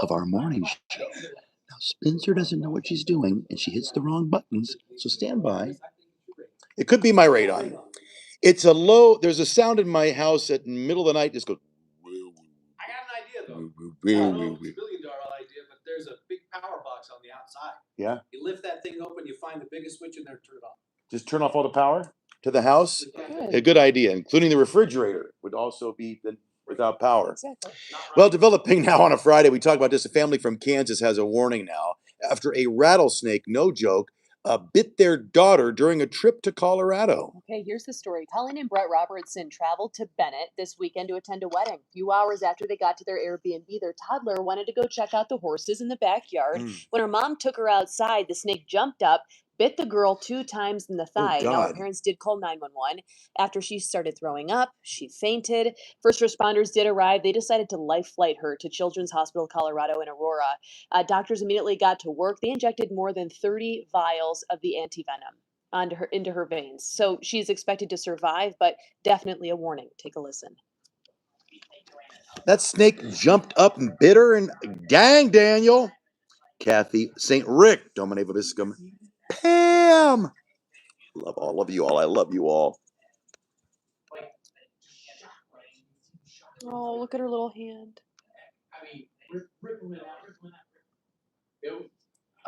of our morning show. Now, Spencer doesn't know what she's doing, and she hits the wrong buttons, so stand by. It could be my radon. It's a low, there's a sound in my house at the middle of the night, just goes. I got an idea, though. I don't know if it's a $1 billion idea, but there's a big power box on the outside. Yeah. You lift that thing open, you find the biggest switch in there, turn it off. Just turn off all the power to the house? Good. A good idea, including the refrigerator would also be without power. Exactly. Well, developing now on a Friday, we talk about this. A family from Kansas has a warning now after a rattlesnake, no joke, bit their daughter during a trip to Colorado. Okay, here's the story. Colleen and Brett Robertson traveled to Bennett this weekend to attend a wedding. A few hours after they got to their Airbnb, their toddler wanted to go check out the horses in the backyard. When her mom took her outside, the snake jumped up, bit the girl 2 times in the thigh. Now, her God. parents did call 911. After she started throwing up, she fainted. First responders did arrive. They decided to life flight her to Children's Hospital Colorado in Aurora. Doctors immediately got to work. They injected more than 30 vials of the antivenom into her veins. So she's expected to survive, but definitely a warning. Take a listen. That snake jumped up and bit her, and dang, Daniel. Kathy, St. Rick, Domine Vobiscum, Pam. Love all of you all. I love you all. Oh, look at her little hand.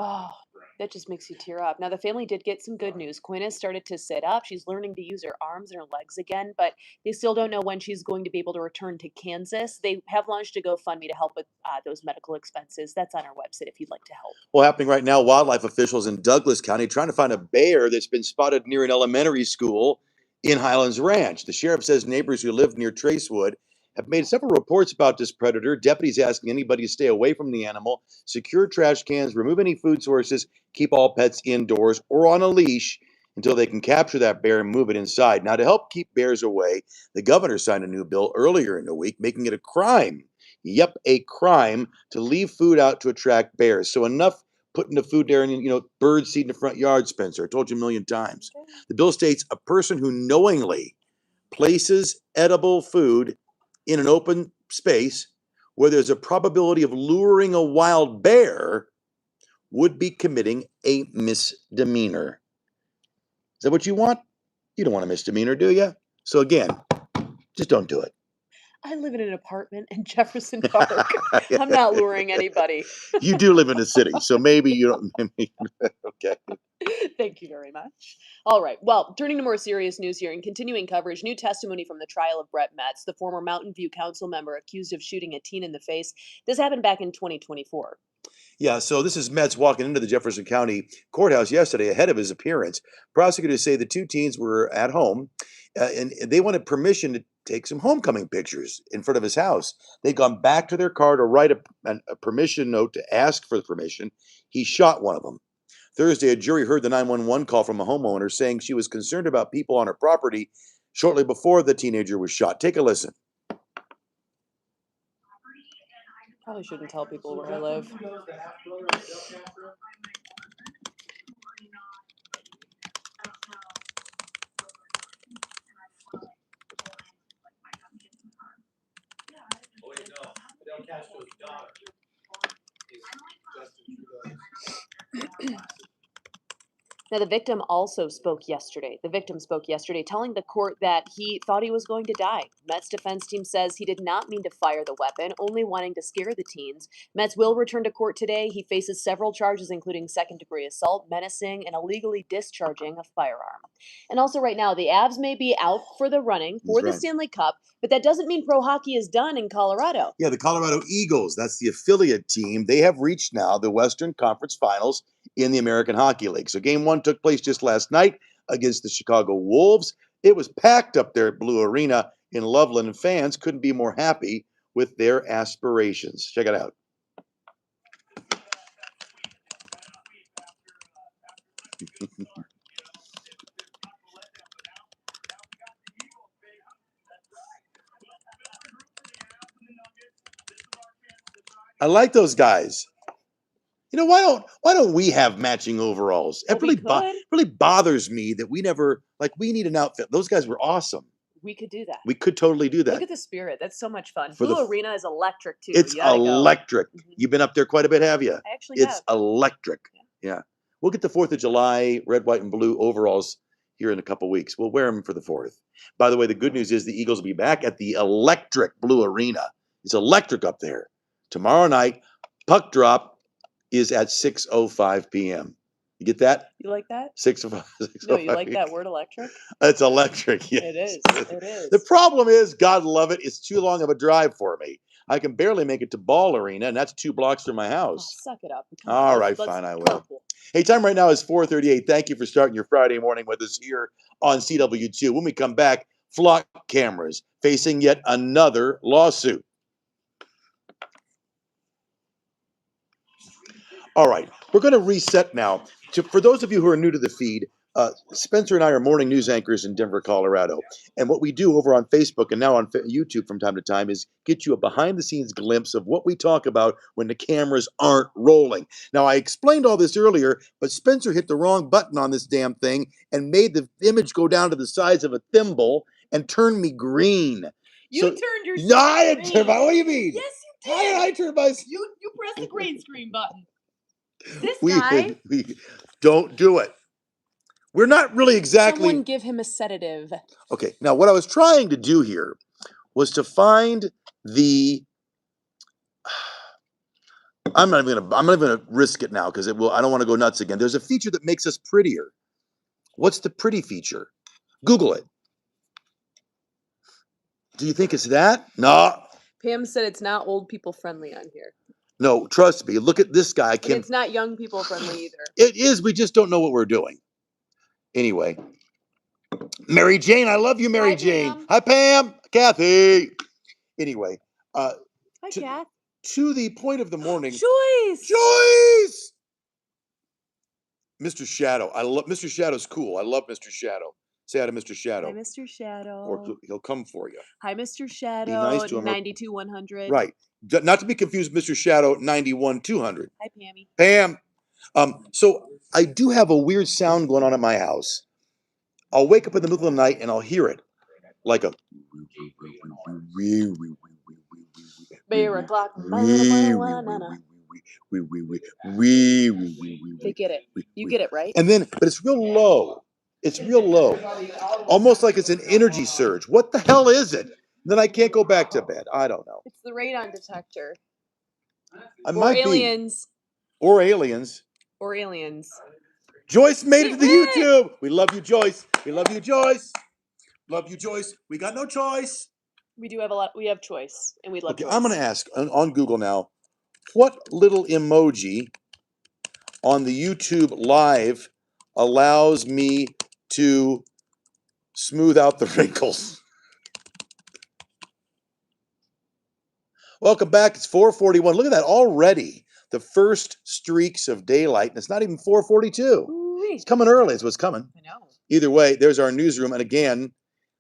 Oh, that just makes you tear up. Now, the family did get some good news. Quinn has started to sit up. She's learning to use her arms and her legs again, but they still don't know when she's going to be able to return to Kansas. They have launched a GoFundMe to help with those medical expenses. That's on our website if you'd like to help. Well, happening right now, wildlife officials in Douglas County trying to find a bear that's been spotted near an elementary school in Highlands Ranch. The sheriff says neighbors who live near Tracewood have made several reports about this predator. Deputies asking anybody to stay away from the animal, secure trash cans, remove any food sources, keep all pets indoors or on a leash until they can capture that bear and move it inside. Now, to help keep bears away, the governor signed a new bill earlier in the week, making it a crime. Yep, a crime to leave food out to attract bears. So enough putting the food there and, bird seed in the front yard, Spencer. I told you a million times. The bill states a person who knowingly places edible food in an open space where there's a probability of luring a wild bear would be committing a misdemeanor. Is that what you want? You don't want a misdemeanor, do you? So again, just don't do it. I live in an apartment in Jefferson Park. I'm not luring anybody. You do live in a city, so maybe you don't. Okay. Thank you very much. All right. Well, turning to more serious news here and continuing coverage, new testimony from the trial of Brett Metz, the former Mountain View council member accused of shooting a teen in the face. This happened back in 2024. Yeah, so this is Metz walking into the Jefferson County courthouse yesterday ahead of his appearance. Prosecutors say the 2 teens were at home and they wanted permission to take some homecoming pictures in front of his house. They'd gone back to their car to write a permission note to ask for the permission. He shot one of them. Thursday, a jury heard the 911 call from a homeowner saying she was concerned about people on her property shortly before the teenager was shot. Take a listen. Probably shouldn't tell people where I live. Now, the victim spoke yesterday, telling the court that he thought he was going to die. Metz defense team says he did not mean to fire the weapon, only wanting to scare the teens. Metz will return to court today. He faces several charges, including second-degree assault, menacing, and illegally discharging a firearm. And also right now, the Avs may be out for the running for the Stanley Cup, but that doesn't mean pro hockey is done in Colorado. Yeah, the Colorado Eagles, that's the affiliate team. They have reached now the Western Conference Finals in the American Hockey League. So game 1 took place just last night against the Chicago Wolves. It was packed up there at Blue Arena in Loveland, and fans couldn't be more happy with their aspirations. Check it out. I like those guys. Why don't we have matching overalls? It really bothers me that we never, we need an outfit. Those guys were awesome. We could do that. We could totally do Look that. at the spirit. That's so much fun. For the Blue f- Arena is electric too. It's You gotta go. electric. Mhm. You've been up there quite a bit, have you? I actually It's have. electric. Yeah. We'll get the 4th of July red, white, and blue overalls here in a couple weeks. We'll wear them for the 4th. By the way, the good news is the Eagles will be back at the electric Blue Arena. It's electric up there. Tomorrow night, puck drop is at 6:05 p.m. You get that? You like that? 6:05. No, you like that word electric? It's electric. Yes. It is. It is. The problem is, God love it, it's too long of a drive for me. I can barely make it to Ball Arena, and that's 2 blocks from my Oh, house. suck it up. Come on, All right, fine, I will. Hey, time right now is 4:38. Thank you for starting your Friday morning with us here on CW2. When we come back, flock cameras facing yet another lawsuit. All right, we're going to reset now. For those of you who are new to the feed, Spencer and I are morning news anchors in Denver, Colorado. And what we do over on Facebook and now on YouTube from time to time is get you a behind-the-scenes glimpse of what we talk about when the cameras aren't rolling. Now, I explained all this earlier, but Spencer hit the wrong button on this damn thing and made the image go down to the size of a thimble and turn me green. You So, turned your no, I didn't green. turn my. What do you mean? Yes, you How did. did I turn my? You pressed the green screen button. This We guy. don't do it. We're not really exactly. Someone give him a sedative. Okay, now what I was trying to do here was to find the. I'm not even gonna risk it now because it will. I don't want to go nuts again. There's a feature that makes us prettier. What's the pretty feature? Google it. Do you think it's that? No. Pam said it's not old people friendly on here. No, trust me. Look at this guy. And it's not young people friendly either. It is. We just don't know what we're doing. Anyway, Mary Jane, I love you, Mary Jane. Pam. Hi, Pam. Kathy. Anyway, Hi, Kath. to the point of the morning. Joyce. Mr. Shadow. I love Mr. Shadow's cool. I love Mr. Shadow. Say hi to Mr. Shadow. Hi, Mr. Shadow. Or he'll come for you. Hi, Mr. Shadow. Be nice to him. 92-100. Right. Not to be confused with Mr. Shadow 91-200. Hi, Pammy. Pam. So I do have a weird sound going on at my house. I'll wake up in the middle of the night and I'll hear it. Like a Bear o'clock. They get it. You get it, right? And then, but it's real low. It's real low. Almost like it's an energy surge. What the hell is it? Then I can't go back to bed. I don't know. It's the radon detector. Or aliens. Or aliens. Or aliens. Joyce made it to the YouTube. We love you, Joyce. We love you, Joyce. Love you, Joyce. We got no choice. We do have a lot. We have choice, and we love choice. I'm going to ask on Google now, what little emoji on the YouTube live allows me to smooth out the wrinkles? Welcome back. It's 4:41. Look at that already. The first streaks of daylight, and it's not even 4:42. It's coming early. It's what's coming. I know. Either way, there's our newsroom, and again,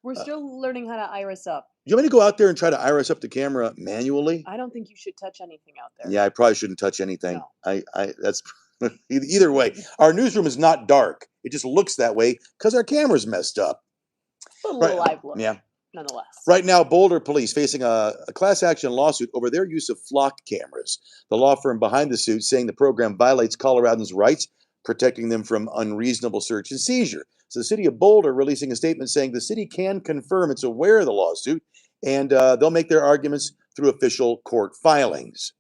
we're still learning how to iris up. You want me to go out there and try to iris up the camera manually? I don't think you should touch anything out there. Yeah, I probably shouldn't touch anything. No. That's either way. Our newsroom is not dark. It just looks that way because our camera's messed up. But a little live look. Yeah. Nonetheless. Right now, Boulder police facing a class action lawsuit over their use of flock cameras. The law firm behind the suit saying the program violates Coloradans' rights, protecting them from unreasonable search and seizure. So the city of Boulder releasing a statement saying the city can confirm it's aware of the lawsuit, and they'll make their arguments through official court filings.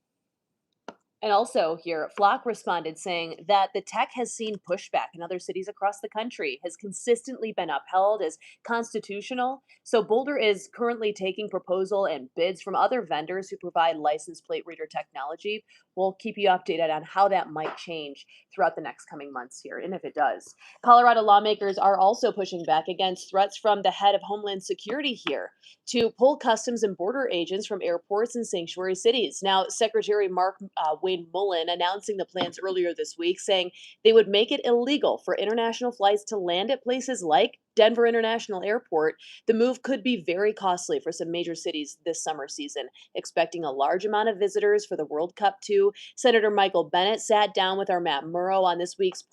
And also here, Flock responded saying that the tech has seen pushback in other cities across the country, has consistently been upheld as constitutional. So Boulder is currently taking proposal and bids from other vendors who provide license plate reader technology. We'll keep you updated on how that might change throughout the next coming months here, and if it does. Colorado lawmakers are also pushing back against threats from the head of Homeland Security here to pull customs and border agents from airports and sanctuary cities. Now, Secretary Wade Mullen announcing the plans earlier this week, saying they would make it illegal for international flights to land at places like Denver International Airport. The move could be very costly for some major cities this summer season, expecting a large amount of visitors for the World Cup too. Senator Michael Bennet sat down with our Matt Murrow on this week's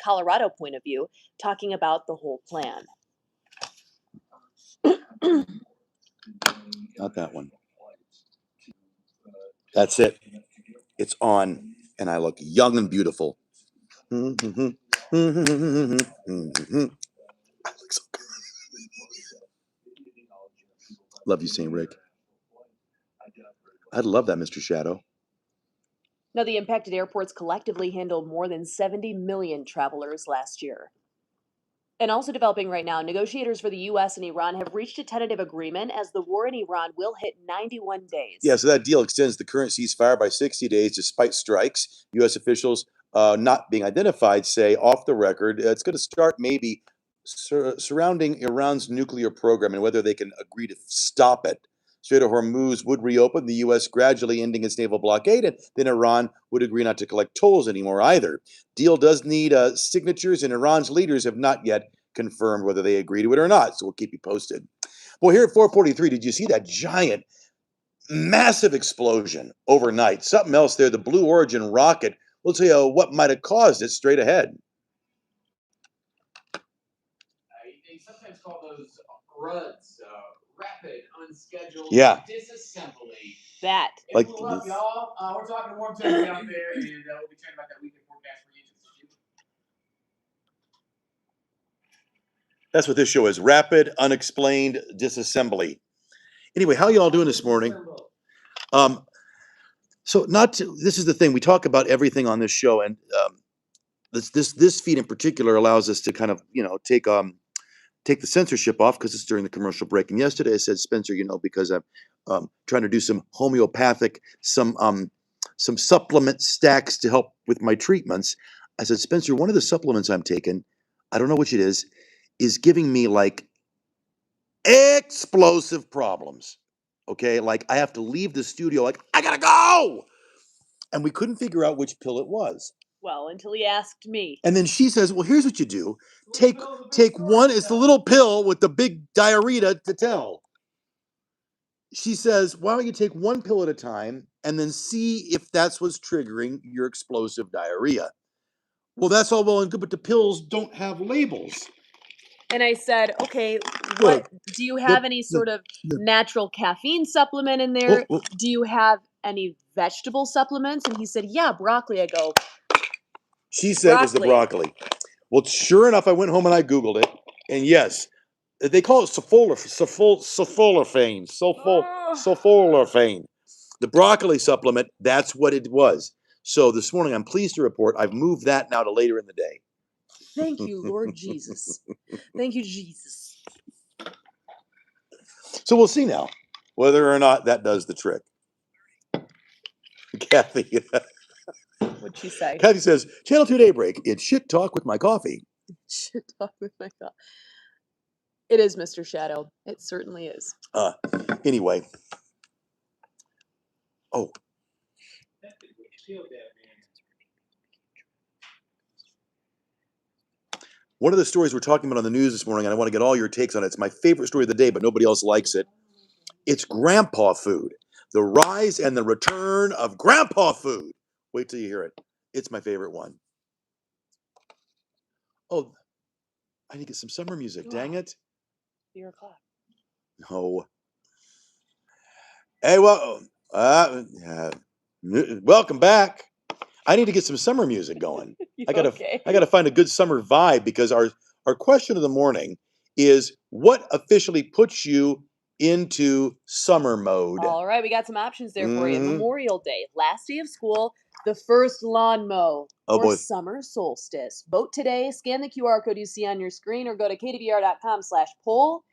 Colorado Point of View, talking about the whole plan. Not that one. That's it. It's on, and I look young and beautiful. I look so good. Love you, St. Rick. I'd love that, Mr. Shadow. Now, the impacted airports collectively handled more than 70 million travelers last year. And also developing right now, negotiators for the U.S. and Iran have reached a tentative agreement as the war in Iran will hit 91 days. Yeah, so that deal extends the current ceasefire by 60 days despite strikes. U.S. officials not being identified say off the record it's going to start maybe surrounding Iran's nuclear program and whether they can agree to stop it. Strait of Hormuz would reopen, the U.S. gradually ending its naval blockade, and then Iran would agree not to collect tolls anymore either. Deal does need signatures, and Iran's leaders have not yet confirmed whether they agree to it or not, so we'll keep you posted. Well, here at 443, did you see that giant, massive explosion overnight? Something else there, the Blue Origin rocket. We'll tell you what might have caused it straight ahead. They sometimes call those RUDs, rapid, unscheduled disassembly. That. It Like blew up, y'all. We're talking warm temps out there, and we'll be chatting about that weekend forecast for you. That's what this show is: rapid, unexplained disassembly. Anyway, how y'all doing this morning? This is the thing, we talk about everything on this show, and this feed in particular allows us to kind of take the censorship off because it's during the commercial break. And yesterday I said, Spencer, because I'm trying to do some homeopathic, some supplement stacks to help with my treatments. I said, Spencer, one of the supplements I'm taking, I don't know which it is giving me like explosive problems. Okay, like I have to leave the studio, like I gotta go, and we couldn't figure out which pill it was. Well, until he asked me. And then she says, well, here's what you do. Take one, it's the little pill with the big diarrhea to tell. She says, why don't you take one pill at a time and then see if that's what's triggering your explosive diarrhea. Well, that's all well and good, but the pills don't have labels. And I said, okay, what do you have any sort of natural caffeine supplement in there? Do you have any vegetable supplements? And he said, yeah, broccoli. I go, she said broccoli. It was the broccoli. Well, sure enough, I went home and I Googled it. And yes, they call it sulforaphane. The broccoli supplement, that's what it was. So this morning, I'm pleased to report I've moved that now to later in the day. Thank you, Lord Jesus. Thank you, Jesus. So we'll see now whether or not that does the trick. Kathy. What'd she say? Kathy says, Channel 2 Daybreak, it's shit talk with my coffee. Shit talk with my coffee. It is, Mr. Shadow. It certainly is. Anyway. Oh. One of the stories we're talking about on the news this morning, and I want to get all your takes on it. It's my favorite story of the day, but nobody else likes it. It's grandpa food. The rise and the return of grandpa food. Wait till you hear it. It's my favorite one. Oh, I need to get some summer music. Dang it. 4 o'clock. No. Hey, well, welcome back. I need to get some summer music going. I gotta find a good summer vibe, because our question of the morning is, what officially puts you into summer mode? All right, we got some options there for you. Memorial Day, last day of school, the first lawn mow, or summer solstice. Vote today. Scan the QR code you see on your screen, or go to kdvr.com/poll.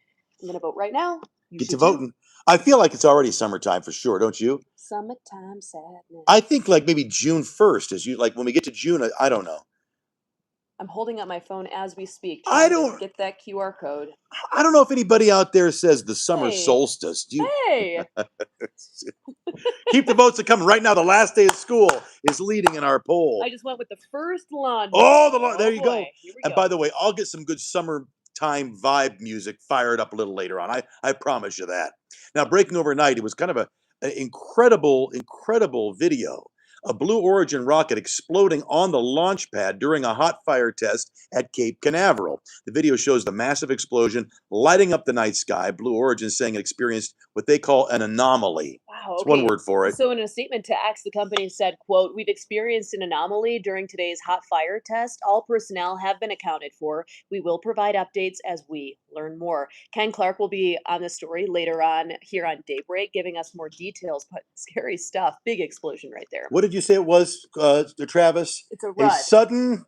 I'm gonna vote right now. Get to voting. I feel like it's already summertime for sure, don't you? Summertime sadness. I think like maybe June 1st is like when we get to June. I don't know. I'm holding up my phone as we speak, trying to get that QR code. I don't know if anybody out there says the summer solstice. Do you? Hey. Keep the votes coming. Right now, the last day of school is leading in our poll. I just went with the first lawn. There you go. And by the way, I'll get some good summertime vibe music fired up a little later on. I promise you that. Now, breaking overnight, it was kind of an incredible video a Blue Origin rocket exploding on the launch pad during a hot fire test at Cape Canaveral. The video shows the massive explosion lighting up the night sky. Blue Origin saying it experienced what they call an anomaly. Wow, It's one okay. word for it. So in a statement to X, the company said, quote, "We've experienced an anomaly during today's hot fire test. All personnel have been accounted for. We will provide updates as we learn more." Ken Clark will be on the story later on here on Daybreak, giving us more details, but scary stuff. Big explosion right there. What did you say it was, Travis? It's a A RUD. sudden,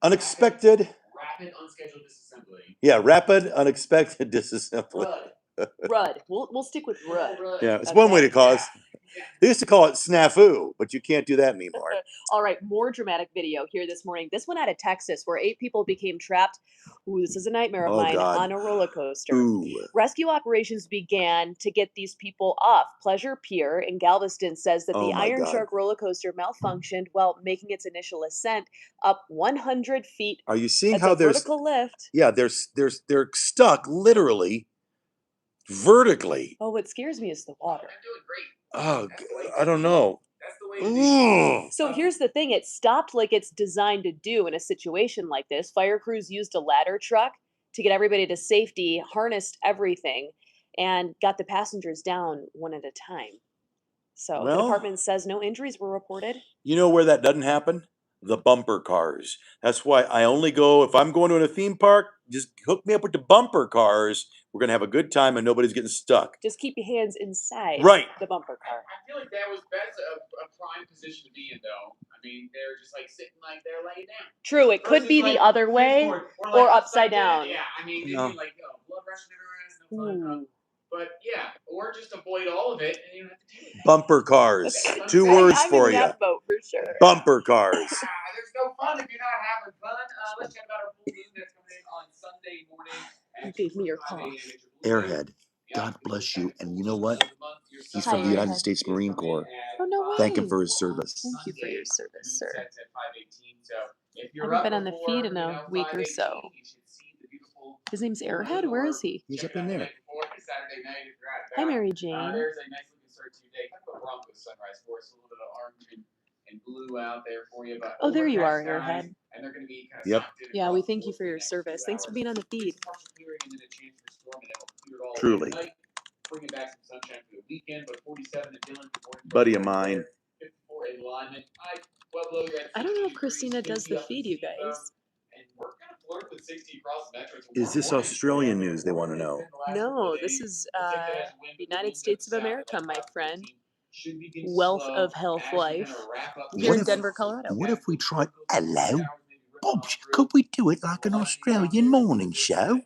unexpected... Rapid unscheduled disassembly. Yeah, rapid, unexpected disassembly. RUD. We'll stick with RUD. Yeah, it's one way to call it. Yeah. They used to call it snafu, but you can't do that anymore. All right, more dramatic video here this morning. This one out of Texas, where 8 people became trapped. Ooh, this is a nightmare of Oh, mine God. on a roller coaster. Ooh. Rescue operations began to get these people off. Pleasure Pier in Galveston says that Oh, the my Iron God. Shark roller coaster malfunctioned while making its initial ascent up 100 feet. Are you seeing That's how a there's... vertical lift. Yeah, they're stuck literally vertically. Oh, what scares me is the water. I'm doing great. Oh, That's the way I don't know. That's the way to do it. So here's the thing, it stopped like it's designed to do in a situation like this. Fire crews used a ladder truck to get everybody to safety, harnessed everything, and got the passengers down one at a time. So the Well, department says no injuries were reported. you know where that doesn't happen? The bumper cars. That's why I only go, if I'm going to a theme park, just hook me up with the bumper cars. We're going to have a good time and nobody's getting stuck. Just keep your hands inside Right. the bumper car. I feel like that's a prime position to be in, though. I mean, they're just like sitting like they're laying down. True, it could Versus, be like, the other way baseboard, or upside down. Yeah, I mean, No. they'd be like, yo, blood rushing everywhere, no fun. Ooh. But yeah, or just avoid all of it and you don't have to do it. Bumper cars. Okay. 2 words I'm for in you. that boat for sure. Bumper cars. There's no fun if you're not having fun. Let's chat about our full moon that's coming in on Sunday morning. You gave me your cough. Airhead, God bless you. And you know what? He's Hi, from the United Airhead. States Marine Corps. Oh, no way. Thank him for his service. Thank you for your service, sir. I Haven't been on the feed in a week or so. His name's Airhead? Where is he? He's up in there. Hi, Mary Jane. There's a nice looking start to your day. Kind of a Broncos sunrise for us. A little bit of orange and blue out there for you. But Oh, there you are, overcast skies, Airhead. and they're going to be kind of Yep. socked in Yeah, across we the thank you board for your the next service. few Thanks for hours. being on the feed. Partial clearing and then a chance for storm, and it'll clear it all Truly. overnight, bringing back some sunshine for the weekend. But 47 at Dillon. Good morning, Buddy of mine. 54 in Lyman. Well, I don't know if Christina does the feed, you guys. And we're going to flirt with 60 across the metro. Is this Australian news they want to know? No, this is United States of America, my friend. Wealth of health life. Here in Denver, Colorado. What if we try, hello, Bob, could we do it like an Australian morning show?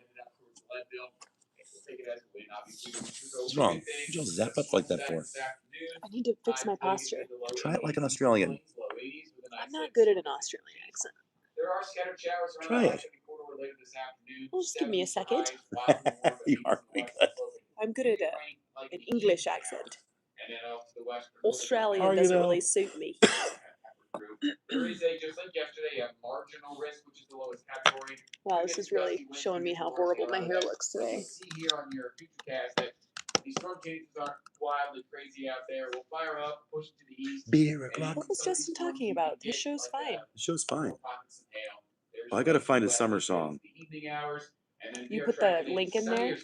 What's wrong? You don't zap up like that for. I need to fix my posture. Try it like an Australian. I'm not good at an Australian accent. There are scattered showers around Try the it. corridor later this afternoon. Well, just give me a second. You are pretty good. I'm good at an English accent. And then off to the west. Australian Are you doesn't though? really suit me. There is just like yesterday, a marginal risk, which is the lowest category. Wow, this is really showing me how horrible my hair looks today. See here on your futurecast that these storm changes aren't wildly crazy out there. We'll fire up, push to the east. Beer o'clock. What was Justin talking about? His show's fine. The show's fine. Well, I gotta find a summer song. You put the link in there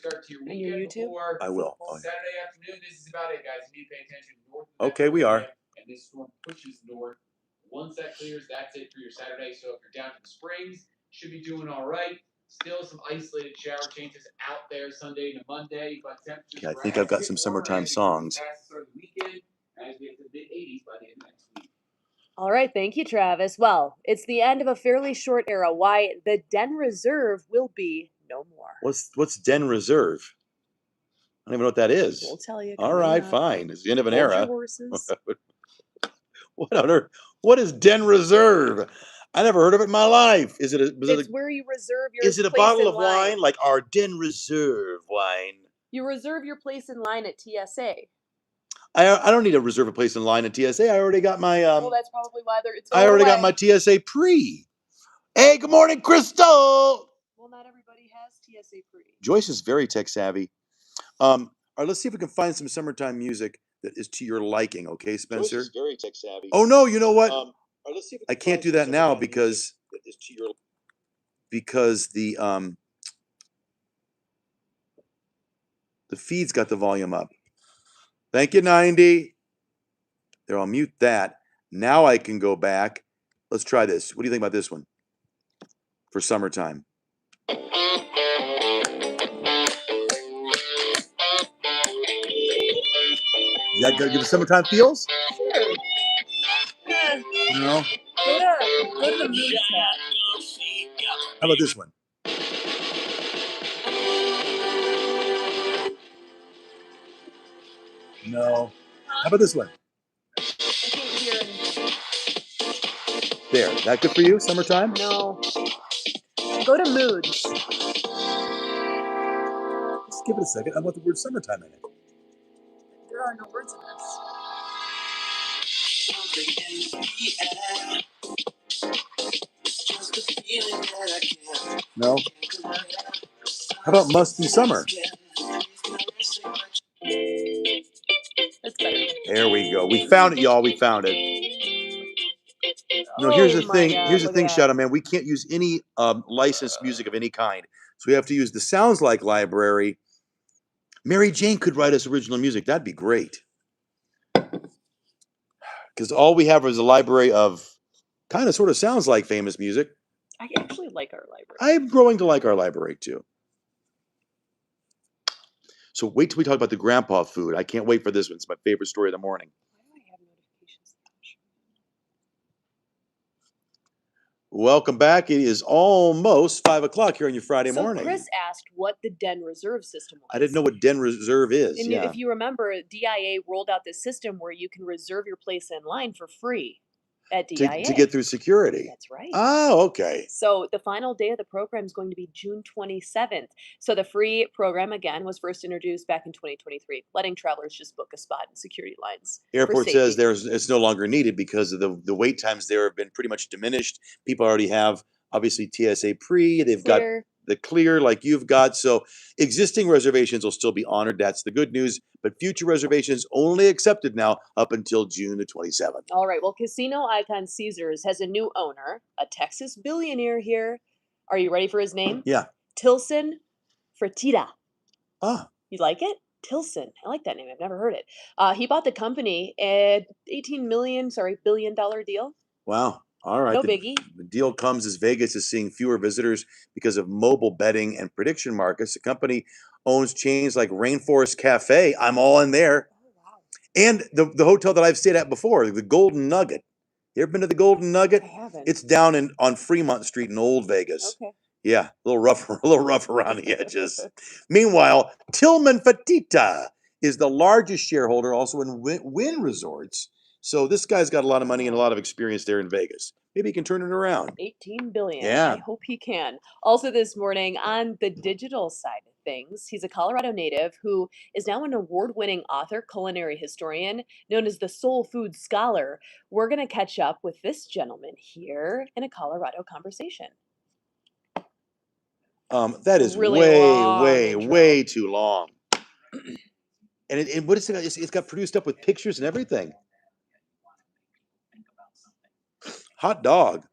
in your YouTube? I will. Oh, yeah. Saturday afternoon, this is about it, guys. You need to pay attention. North Okay, we are. And this storm pushes north. Once that clears, that's it for your Saturday. So if you're down to the Springs, should be doing all right. Still some isolated shower chances out there Sunday to Monday, but temperatures. Okay, I think I've got some summertime songs. As we get to the mid-80s by the end of next week. All right, thank you, Travis. Well, it's the end of a fairly short era. Why the Den Reserve will be no more. What's Den Reserve? I don't even know what that is. We'll tell you. All coming right, up. fine. It's the end of an Hold your era. horses. What on earth? What is Den Reserve? I never heard of it in my life. Is it It's where you reserve your is it a place bottle in of line. wine like our Den Reserve wine? You reserve your place in line at TSA. I don't need to reserve a place in line at TSA. I already got my Well, that's probably why it's I already got my TSA pre. Hey, good morning, Crystal. Well, not everybody has TSA pre. Joyce is very tech savvy. All right, let's see if we can find some summertime music that is to your liking. Okay, Joyce Spencer? is very tech savvy. Oh, no, you know what? All right, let's see if we I can can't find do that some now summertime music because that is to your the feed's got the volume up. Thank you, 90. There, I'll mute that. Now I can go back. Let's try this. What do you think about this one for summertime? Does that give us summertime feels? Sure. No. Go to the mood tab. How about this one? No. How about this one? I can't hear. There. That good for you? Summertime? No. Go to moods. Just give it a second. How about the word summertime in it? There are no words in this. No. How about must be summer? That's better. There we go. We found it, y'all. We found it. No, here's the thing. Here's the thing, Shadow Man. We can't use any licensed music of any kind. So we have to use the Sounds Like library. Mary Jane could write us original music. That'd be great. Because all we have is a library of kind of sort of sounds like famous music. I actually like our library. I'm growing to like our library too. So wait till we talk about the grandpa food. I can't wait for this one. It's my favorite story of the morning. Why do I have notifications? Welcome back. It is almost 5 o'clock here on your Friday morning. Chris asked what the Den Reserve system was. I didn't know what Den Reserve is. And if you remember, DIA rolled out this system where you can reserve your place in line for free at DIA. To get through security. That's right. Oh, okay. So the final day of the program is going to be June 27th. So the free program, again, was first introduced back in 2023, letting travelers just book a spot in security lines. Airport says it's no longer needed because of the wait times there have been pretty much diminished. People already have, obviously, TSA pre. They've got the clear like you've got. So existing reservations will still be honored. That's the good news. But future reservations only accepted now up until June the 27th. All right. Well, casino icon Caesars has a new owner, a Texas billionaire here. Are you ready for his name? Yeah. Tilson Fertitta. Ah. You like it? Tilson. I like that name. I've never heard it. He bought the company at $18 billion deal. Wow. All right. No biggie. The deal comes as Vegas is seeing fewer visitors because of mobile betting and prediction markets. The company owns chains like Rainforest Cafe. I'm all in there. Oh, wow. And the hotel that I've stayed at before, the Golden Nugget. You ever been to the Golden Nugget? I haven't. It's down on Fremont Street in Old Vegas. Okay. Yeah, a little rough around the edges. Meanwhile, Tillman Fertitta is the largest shareholder also in Wynn Resorts. So this guy's got a lot of money and a lot of experience there in Vegas. Maybe he can turn it around. $18 billion. Yeah. I hope he can. Also this morning on the digital side of things, he's a Colorado native who is now an award-winning author, culinary historian, known as the Soul Food Scholar. We're going to catch up with this gentleman here in a Colorado conversation. That is really way too long. And what is it? It's got produced up with pictures and everything. Hot dog.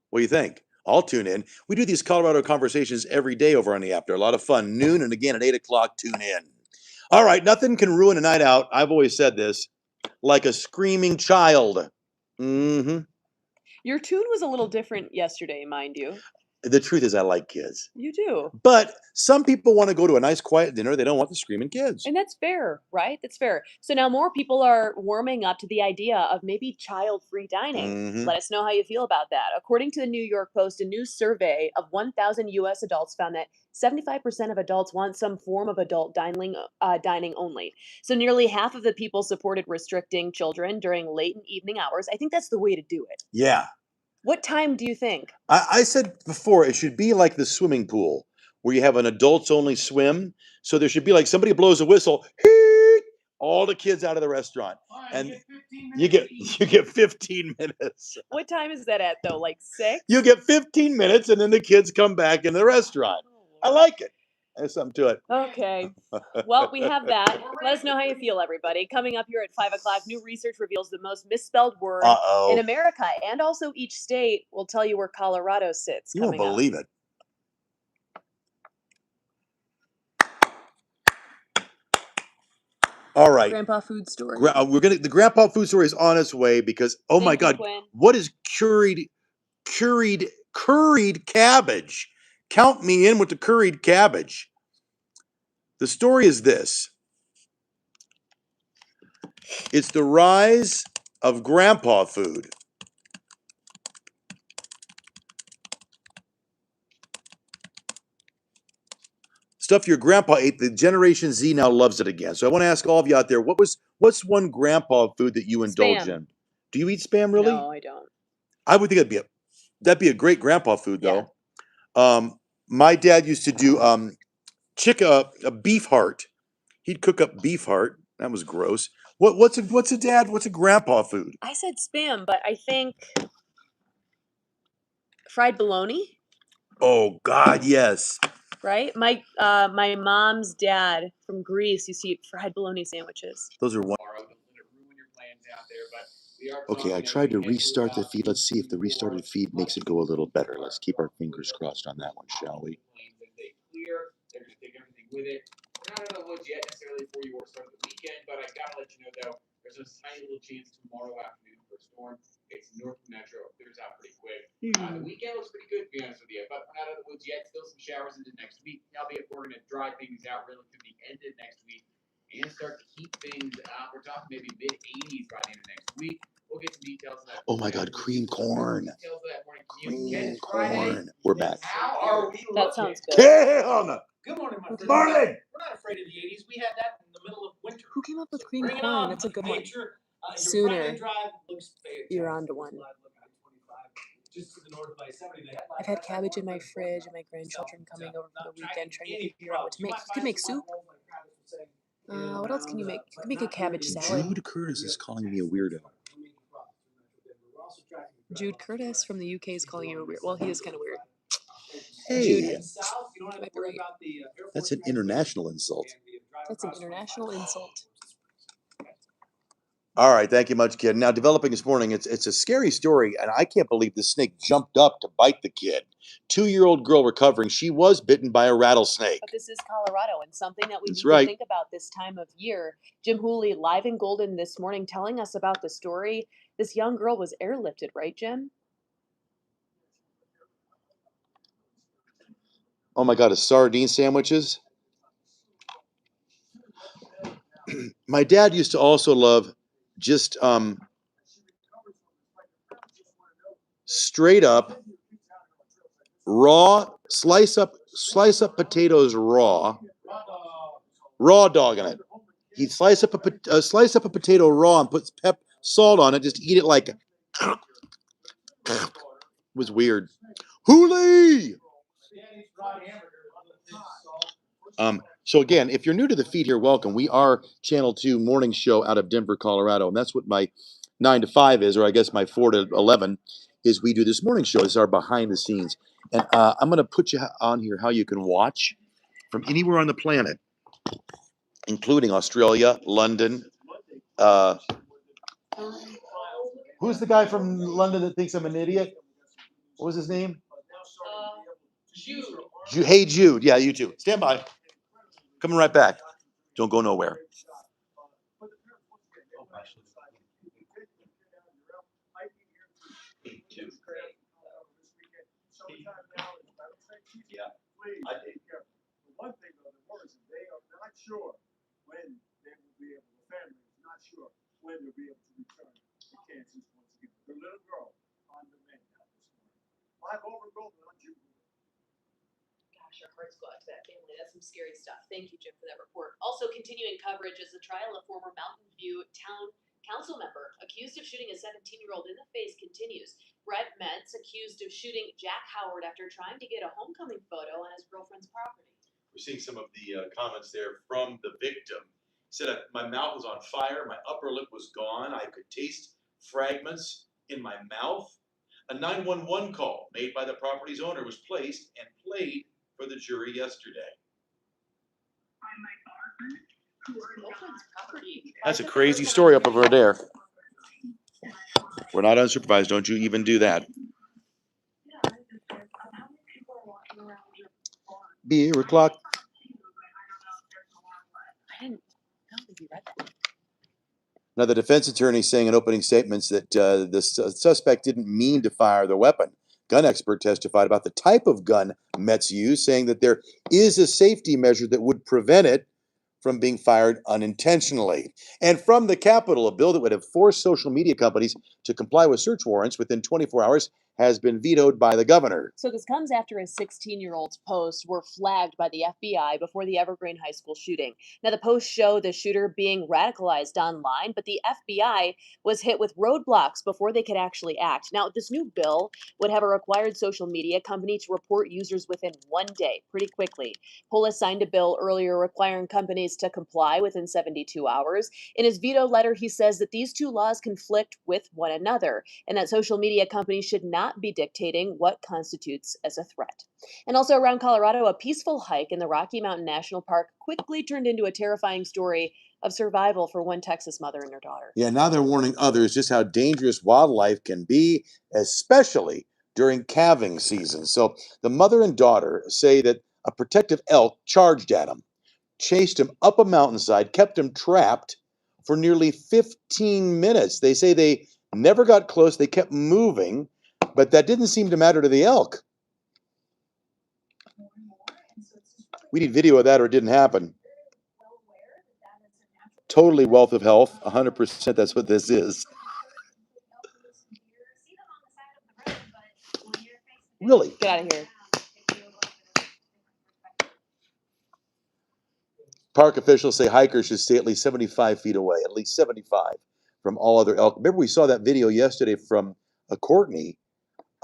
What do you think? I'll tune in. We do these Colorado conversations every day over on the app. They're a lot of fun. Noon and again at 8 o'clock, tune in. All right, nothing can ruin a night out. I've always said this, like a screaming child. Mm-hmm. Your tune was a little different yesterday, mind you. The truth is I like kids. You do. But some people want to go to a nice quiet dinner. They don't want the screaming kids. And that's fair, right? That's fair. So now more people are warming up to the idea of maybe child-free dining. Mm-hmm. Let us know how you feel about that. According to the New York Post, a new survey of 1,000 U.S. adults found that 75% of adults want some form of adult dining only. So nearly half of the people supported restricting children during late evening hours. I think that's the way to do it. Yeah. What time do you think? I said before, it should be like the swimming pool where you have an adults only swim. So there should be like somebody blows a whistle, all the kids out of the restaurant. And you get 15 minutes. What time is that at though? Like 6? You get 15 minutes and then the kids come back in the restaurant. I like it. There's something to it. Okay. Well, we have that. Let us know how you feel, everybody. Coming up here at 5 o'clock, new research reveals the most misspelled word in America and also each state. We'll tell you where Colorado sits. You won't believe it. All right. Grandpa food story. The grandpa food story is on its way because my God, Quinn. what is curried cabbage? Count me in with the curried cabbage. The story is this. It's the rise of grandpa food. Stuff your grandpa ate, the Generation Z now loves it again. So I want to ask all of you out there, what's one grandpa food that you indulge in? Do you eat Spam, really? No, I don't. I would think that'd be a great grandpa food, though. My dad used to do a beef heart. He'd cook up beef heart. That was gross. What's a grandpa food? I said Spam, but I think fried bologna. Oh God, yes. Right? My mom's dad from Greece used to eat fried bologna sandwiches. Those are one. Okay, I tried to restart the feed. Let's see if the restarted feed makes it go a little better. Let's keep our fingers crossed on that one, shall we? They're going to take everything with it. We're not in the woods yet necessarily for your start of the weekend, but I gotta let you know though, there's a tiny little chance tomorrow afternoon for a storm. It's north metro, it clears out pretty quick. The weekend looks pretty good to be honest with you, but we're not in the woods yet. Still some showers into next week. Albeit we're gonna dry things out really to the end of next week and start to keep things. We're talking maybe mid 80s by the end of next week. We'll get some details on that. Oh my God, cream corn. Cream corn. We're back. How are we? That sounds good. Kim! Good morning, my friend. Morning! We're not afraid of the 80s. We had that in the middle of winter. Who came up with cream Bring it corn? on. That's a good one. Your Sooner, right-hand drive looks you're onto one. just to the north of I-70. I've had cabbage in my fridge, and my grandchildren coming over for the weekend trying to figure out what to make. You can make soup. What else can you make? You can make a cabbage salad. Jude Curtis is calling me a weirdo. Jude Curtis from the UK is calling you a weird. Well, he is kind of weird. Hey, Jude, might be right. That's an international insult. That's an international insult. All right, thank you much, kid. Now, developing this morning, it's a scary story, and I can't believe the snake jumped up to bite the kid. 2-year-old girl recovering. She was bitten by a rattlesnake. But this is Colorado, and something that we need right. to think about this time of year. Jim Hooley, live in Golden this morning, telling us about the story. This young girl was airlifted, right, Jim? Oh my God, sardine sandwiches. My dad used to also love just straight up raw, slice up potatoes raw dogging it. He'd slice up a potato raw and put salt on it, just eat it like it was weird. Hooley! So again, if you're new to the feed here, welcome. We are Channel 2 morning show out of Denver, Colorado, and that's what my 9 to 5 is, or I guess my 4 to 11 is. We do this morning show. This is our behind the scenes, and I'm going to put you on here how you can watch from anywhere on the planet, including Australia, London. Who's the guy from London that thinks I'm an idiot? What was his name? Jude. Hey, Jude. Yeah, you too. Stand by. Coming right back. Don't go nowhere. Yeah, I did. One thing though, the words they are not sure when they will be able. The family is not sure when they'll be able to return to Kansas once again. The little girl on the mend now this morning. Live over Golden on June. Gosh, our hearts go out to that family. That's some scary stuff. Thank you, Jim, for that report. Also, continuing coverage is the trial of former Mountain View Town Council member accused of shooting a 17-year-old in the face continues. Brett Metz accused of shooting Jack Howard after trying to get a homecoming photo on his girlfriend's property. We're seeing some of the comments there from the victim. He said, my mouth was on fire. My upper lip was gone. I could taste fragments in my mouth. A 911 call made by the property's owner was placed and played for the jury yesterday. That's a crazy story up over there. We're not unsupervised. Don't you even do that. Beer o'clock. I don't think you read that. Now, the defense attorney saying in opening statements that the suspect didn't mean to fire the weapon. Gun expert testified about the type of gun Metz used, saying that there is a safety measure that would prevent it from being fired unintentionally. And from the Capitol, a bill that would have forced social media companies to comply with search warrants within 24 hours has been vetoed by the governor. So this comes after a 16-year-old's posts were flagged by the FBI before the Evergreen High School shooting. Now, the posts show the shooter being radicalized online, but the FBI was hit with roadblocks before they could actually act. Now, this new bill would have a required social media company to report users within 1 day, pretty quickly. Polis signed a bill earlier requiring companies to comply within 72 hours. In his veto letter, he says that these two laws conflict with one another and that social media companies should not be dictating what constitutes as a threat. And also around Colorado, a peaceful hike in the Rocky Mountain National Park quickly turned into a terrifying story of survival for one Texas mother and her daughter. Yeah, now they're warning others just how dangerous wildlife can be, especially during calving season. So the mother and daughter say that a protective elk charged at them, chased him up a mountainside, kept him trapped for nearly 15 minutes. They say they never got close, they kept moving, but that didn't seem to matter to the elk. We need video of that or it didn't happen. Totally wealth of health, 100%. That's what this is. Really? Get out of here. Park officials say hikers should stay at least 75 feet away, at least 75 from all other elk. Remember, we saw that video yesterday from Courtney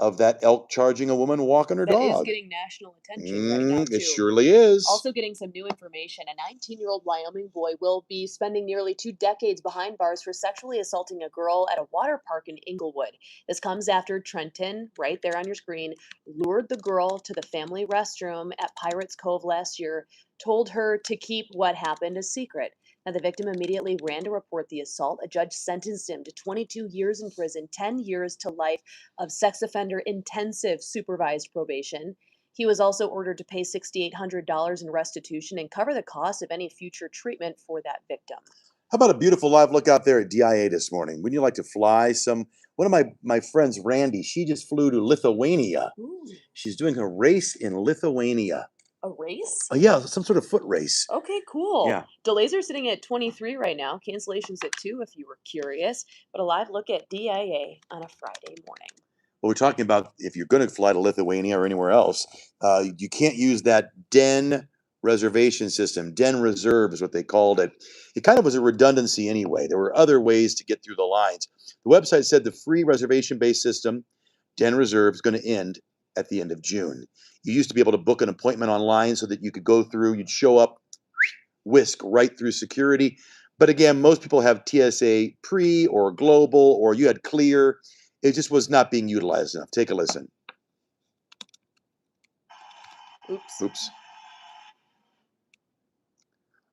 of that elk charging a woman walking her That is dog. getting national attention right now, too. It surely is. Also getting some new information. A 19-year-old Wyoming boy will be spending nearly 2 decades behind bars for sexually assaulting a girl at a water park in Inglewood. This comes after Trenton, right there on your screen, lured the girl to the family restroom at Pirates Cove last year, told her to keep what happened a secret. Now, the victim immediately ran to report the assault. A judge sentenced him to 22 years in prison, 10 years to life of sex offender intensive supervised probation. He was also ordered to pay $6,800 in restitution and cover the cost of any future treatment for that victim. How about a beautiful live look out there at DIA this morning? Wouldn't you like to fly one of my friends, Randy, she just flew to Lithuania. Ooh, She's doing a race in Lithuania. a race? Oh, yeah, some sort of foot race. Okay, cool. Yeah. Delays are sitting at 23 right now. Cancellations at 2 if you were curious. But a live look at DIA on a Friday morning. Well, we're talking about if you're going to fly to Lithuania or anywhere else, you can't use that DEN reservation system. DEN Reserve is what they called it. It kind of was a redundancy anyway. There were other ways to get through the lines. The website said the free reservation-based system, DEN Reserve, is going to end at the end of June. You used to be able to book an appointment online so that you could go through, you'd show up, whisk right through security. But again, most people have TSA pre or global, or you had clear. It just was not being utilized enough. Take a listen. Oops.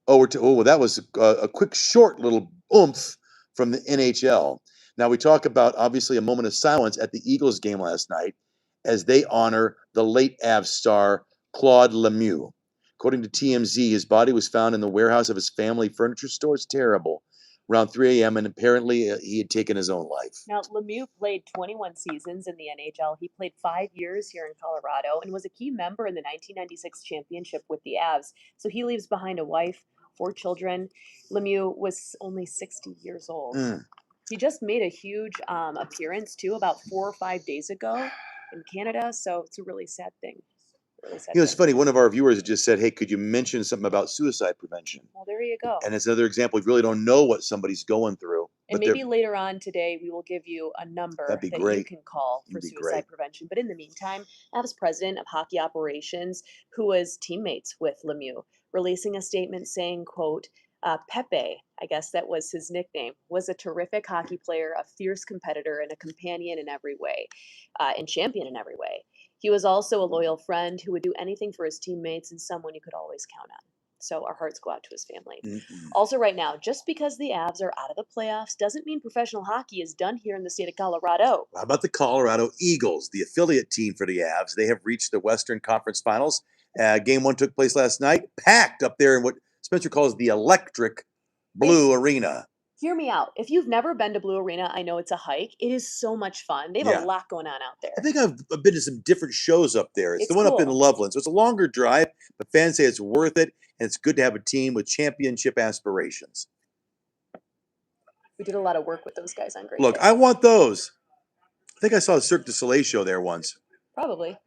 Oh, that was a quick, short little oomph from the NHL. Now we talk about, obviously, a moment of silence at the Eagles game last night as they honor the late Avs star Claude Lemieux. According to TMZ, his body was found in the warehouse of his family furniture store. It's terrible. Around 3 a.m., and apparently he had taken his own life. Now, Lemieux played 21 seasons in the NHL. He played 5 years here in Colorado and was a key member in the 1996 championship with the Avs. So he leaves behind a wife, 4 children. Lemieux was only 60 years old. He just made a huge appearance, too, about 4 or 5 days ago in Canada. So it's a really sad thing. It's funny. One of our viewers just said, hey, could you mention something about suicide prevention? Well, there you go. And it's another example. We really don't know what somebody's going through. And maybe later on today, we will give you a number that you can call for suicide prevention. But in the meantime, Avs president of hockey operations, who was teammates with Lemieux, releasing a statement saying, quote, Pepe, I guess that was his nickname, was a terrific hockey player, a fierce competitor, and a companion in every way, and champion in every way. He was also a loyal friend who would do anything for his teammates and someone you could always count on. So our hearts go out to his family. Mm-mm. Also, right now, just because the Avs are out of the playoffs doesn't mean professional hockey is done here in the state of Colorado. How about the Colorado Eagles, the affiliate team for the Avs? They have reached the Western Conference Finals. Game 1 took place last night, packed up there in what Spencer calls the electric Blue Arena. Hear me out. If you've never been to Blue Arena, I know it's a hike. It is so much fun. They have Yeah. a lot going on out there. I think I've been to some different shows up there. It's the one up in cool. Loveland, so it's a longer drive, but fans say it's worth it, and it's good to have a team with championship aspirations. We did a lot of work with those guys on Great Look, Day. I want those. I think I saw a Cirque du Soleil show there once. Probably.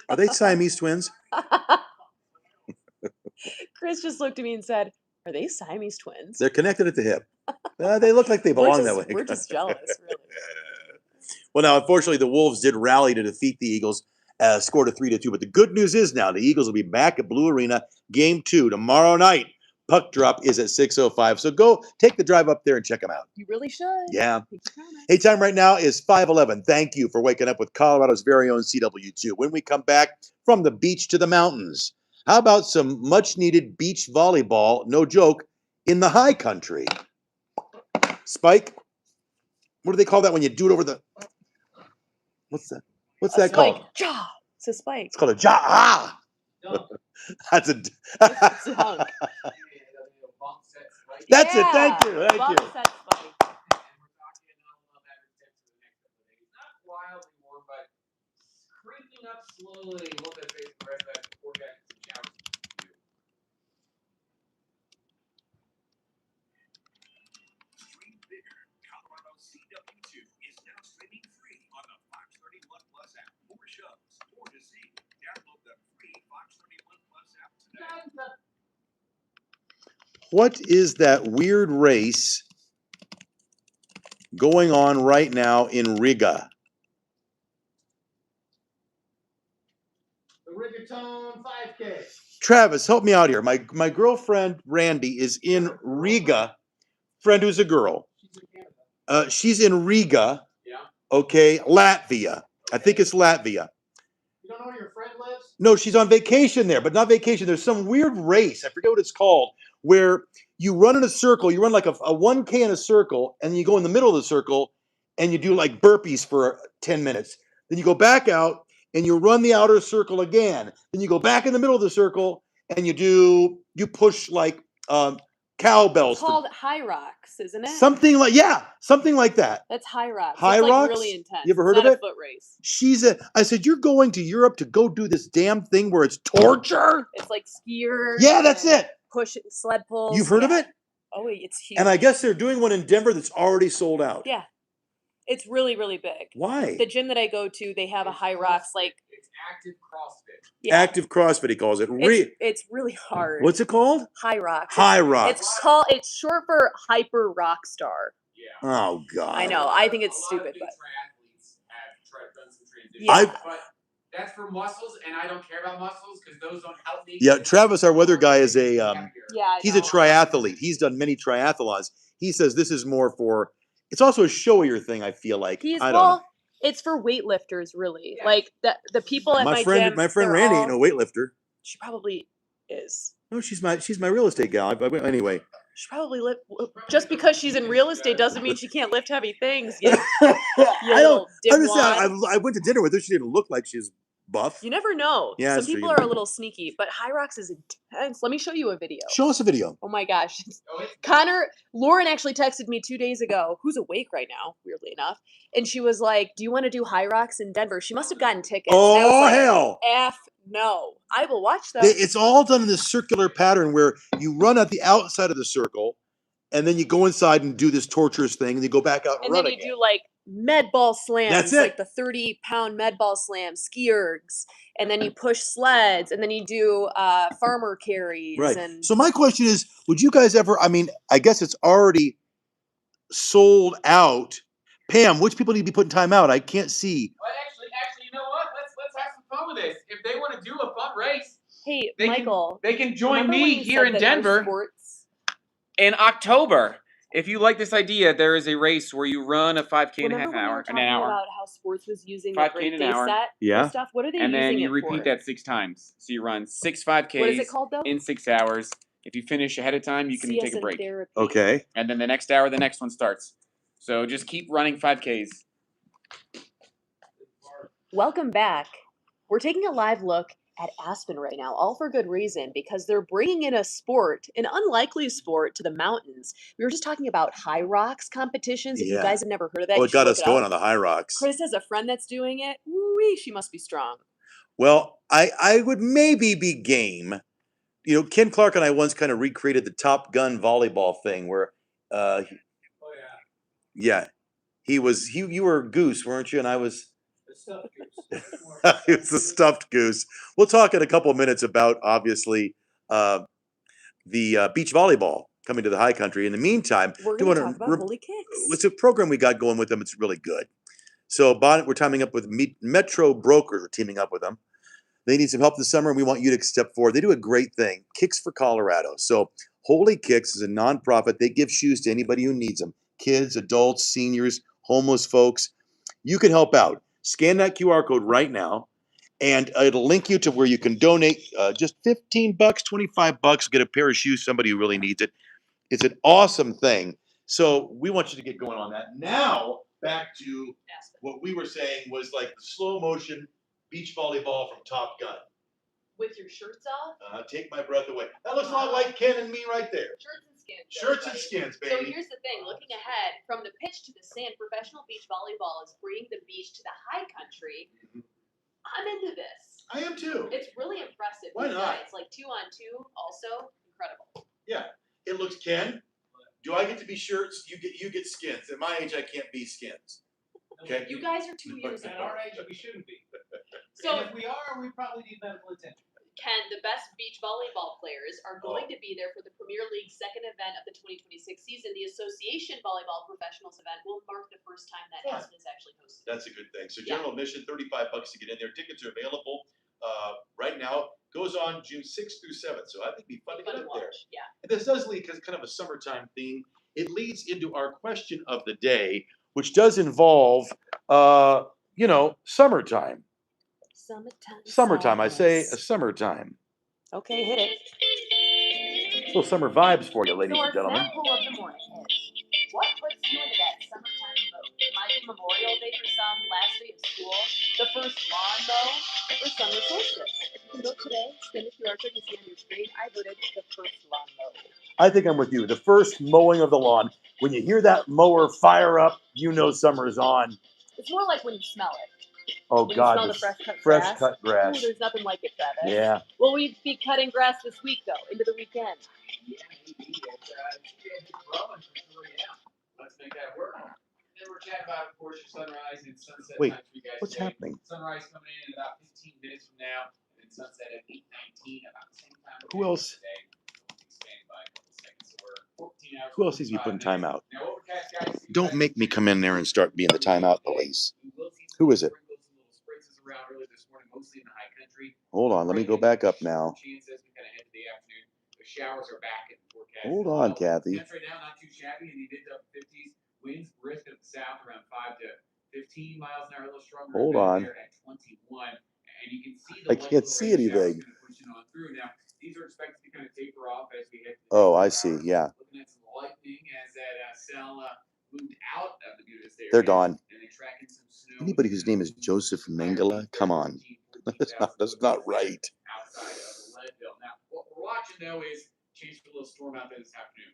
Are they Siamese twins? Chris just looked at me and said, "Are they Siamese twins?" They're connected at the hip. They look like they belong that way. We're just jealous, really. Well, now, unfortunately, the Wolves did rally to defeat the Eagles, scored a 3-2. But the good news is now the Eagles will be back at Blue Arena, Game 2 tomorrow night. Puck drop is at 6:05. So go take the drive up there and check them out. You really should. Yeah. Hey, time right now is 5:11. Thank you for waking up with Colorado's very own CW2. When we come back from the beach to the mountains, how about some much-needed beach volleyball, no joke, in the high country? Spike? What do they call that when you do it over the... What's that? What's that called? Ja. It's a spike. It's called a ja. That's a... It's a hunk. That's it. Thank you. Thank Bump you. set spike. Wildly warm, but creeping up slowly. We'll have to face the rest of that forecast and challenges to do. Stream bigger. Colorado CW2 is now streaming free on the Fox 31 Plus app. More shows, more to see. Download the free Fox 31 Plus app today. What is that weird race going on right now in Riga? The Rigatone 5K. Travis, help me out here. My girlfriend Randy is in Riga. Friend who's a girl. She's in Canada. She's in Riga. Yeah. Okay, Latvia. I think it's Latvia. You don't know where your friend lives? No, she's on vacation there, but not vacation. There's some weird race. I forget what it's called, where you run in a circle. You run like a 1K in a circle, and then you go in the middle of the circle, and you do like burpees for 10 minutes. Then you go back out, and you run the outer circle again. Then you go back in the middle of the circle, and you push like cowbells. It's called High Rocks, isn't it? Something like that. That's High Rocks. High it's like Rocks? really intense. You ever heard it's of not it? A foot race. I said, you're going to Europe to go do this damn thing where it's torture? It's like skiers. Yeah, that's it. Push sled pulls. You've heard of it? Oh, it's huge. And I guess they're doing one in Denver that's already sold out. Yeah. It's really, really big. Why? The gym that I go to, they have a High Rocks, like... It's active CrossFit. Yeah. Active CrossFit, he calls it. It's really hard. What's it called? High Rocks. High Rocks. It's short for Hyper Rockstar. Yeah. Oh, God. I know. I think it's A lot of stupid, big but... triathletes have done some transitions. Yeah. But that's for muscles, and I don't care about muscles because those don't help me. Yeah, Travis, our weather guy, is a... Yeah, I he's know. a triathlete. He's done many triathlons. He says this is more for... It's also a showier thing, I feel like. I don't know. It's for weightlifters, really. Yeah. Like the people at my gym. My friend Randy ain't no weightlifter. She probably is. No, she's my real estate gal. Anyway. She probably lift. Just because she's in real estate doesn't mean she can't lift heavy things. You I don't. I'm just saying. dimwad. I went to dinner with her. She didn't look like she's buff. You never know. Yeah, Some that's true. people are a little sneaky, but High Rocks is intense. Let me show you a video. Show us a video. Oh my gosh. Oh, it's Lauren actually texted me 2 days ago, who's awake right now, weirdly enough. And she was like, do you want to do High Rocks in Denver? She must have gotten tickets. And I was Oh, like, hell. F no. I will watch them. It's all done in this circular pattern where you run at the outside of the circle, and then you go inside and do this torturous thing, and you go back out and, And run then you again. do like med ball slams. That's it. Like the 30-pound med ball slams, ski ergs. And then you push sleds. And then you do farmer carries. Right. And So my question is, would you guys ever, I mean, I guess it's already sold out. Pam, which people need to be putting time out? I can't see. But actually, you know what? Let's have some fun with this. If they want to do a fun race, hey, they Michael. can join remember when me you here said in that no Denver sports- in October. If you like this idea, there is a race where you run a 5K in a Remember half when you were hour, an talking hour, about how sports was using the 5K Great in an Day hour. set Yeah. and stuff? What are they and then using you it repeat for? that 6 times. So you run 6 5Ks What is it called though? in 6 hours. If you finish ahead of time, you can take a CSN break. therapy. Okay. And then the next hour, the next one starts. So just keep running 5Ks. Welcome back. We're taking a live look at Aspen right now, all for good reason, because they're bringing in a sport, an unlikely sport, to the mountains. We were just talking about high rocks competitions. If you Yeah. guys have never heard of that, Oh, you it should got look us it going up. on the high rocks. Chris has a friend that's doing it. Woo-wee, she must be strong. Well, I would maybe be game. You know, Ken Clark and I once kind of recreated the Top Gun volleyball thing where, Oh, yeah. yeah, you were Goose, weren't you? And I was, The stuffed goose. it was the stuffed goose. We'll talk in a couple of minutes about obviously the beach volleyball coming to the high country. In the meantime, We're do going to want talk about Holy Kicks. it's a program we got going with them. It's really good. So we're teaming up with Metro Brokers. We're teaming up with them. They need some help this summer, and we want you to step forward. They do a great thing, Kicks for Colorado. So Holy Kicks is a nonprofit. They give shoes to anybody who needs them, kids, adults, seniors, homeless folks. You can help out. Scan that QR code right now, and it'll link you to where you can donate just $15, $25, get a pair of shoes, somebody who really needs it. It's an awesome thing. So we want you to get going on that. Now, back to what we were saying was like the slow motion beach volleyball from Top Gun. With your shirts off? Take my breath away. That looks a lot like Ken and me right there. Shirts and skins. Shirts and everybody. skins, So baby. here's the thing, looking ahead, from the pitch to the sand, professional beach volleyball is bringing the beach to the high country. I'm into this. I am too. It's really impressive. Why not? It's like 2-on-2, also incredible. Yeah. It looks, Ken, do I get to be shirts? You get skins. At my age, I can't be skins. Okay. You guys are 2 years At apart. our age, we shouldn't be. So And if we are, we probably need medical attention. Ken, the best beach volleyball players are going to be there for the Premier League's second event of the 2026 season. The Association Volleyball Professionals event will mark the first time that Aspen is actually hosted. That's a good thing. So general admission, $35 to get in there. Tickets are available right now. Goes on June 6th through 7th. So I think it'd be fun to get up there. Yeah. And this does lead, because kind of a summertime theme, it leads into our question of the day, which does involve, summertime. Summertime. I say summertime. Okay, hit it. Little summer vibes for you, ladies So and gentlemen. our poll of the morning is, what puts you into that summertime mode? It might be Memorial Day for some, last day of school, the first lawn mow, or summer solstice. If you can vote today, spin the QR code you see on your screen. I voted the first lawn mow. I think I'm with you. The first mowing of the lawn. When you hear that mower fire up, you know summer's on. It's more like when you smell it. Oh, When God. you smell the fresh fresh cut cut grass. Ooh, there's nothing like it, Travis. Yeah. Will we be cutting grass this week, though, into the weekend? Yeah, maybe. It's growing for sure, yeah. Let's make that work. And then we're chatting about, of course, your sunrise and sunset Wait, times for you guys what's today. happening? Sunrise coming in about 15 minutes from now, and then sunset at 8:19, about the same time. Who else? Today. Expanded by a couple seconds, so we're 14 hours. Who else needs to be putting time out? Now, overcast, guys. Don't make me come in there and start being the timeout police. Who is it? Around early this morning, mostly in the high country. Hold on, let me go back up now. Chances we kind of head to the afternoon. The showers are back in the forecast. Hold on, Kathy. Temps right now not too shabby in the mid to 50s. Winds brisk at the south around 5 to 15 miles an hour, a little stronger. Hold on. There at 21, and you can see I the can't see anything. pushing on through. Now these are expected to kind of taper off as we head. Oh, I see. Yeah. Looking at some lightning as that cell moved out of the Budas area. They're gone. And they're tracking some snow. Anybody whose name is Joseph Mengele? Come on. That's not right. Outside of Leadville. Now, what we're watching though is chance for a little storm out there this afternoon.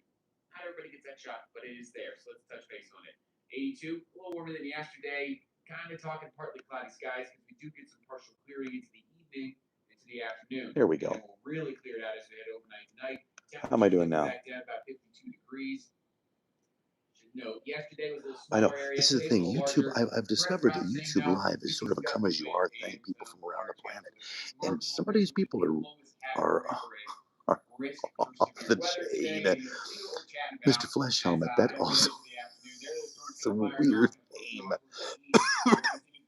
Not everybody gets that shot, but it is there. So let's touch base on it. 82, a little warmer than yesterday. Kind of talking partly cloudy skies because we do get some partial clearing into the evening, into the afternoon. There we go. And we'll really clear it out as we head overnight tonight. How am I doing now? Back down about 52 degrees. No, yesterday was a I know. area. This is the thing. YouTube, I've discovered that YouTube Live is sort of a come as you are thing. People from around the planet, and some of these people are off the chain. Mr. Flesh Helmet, that also is a weird name.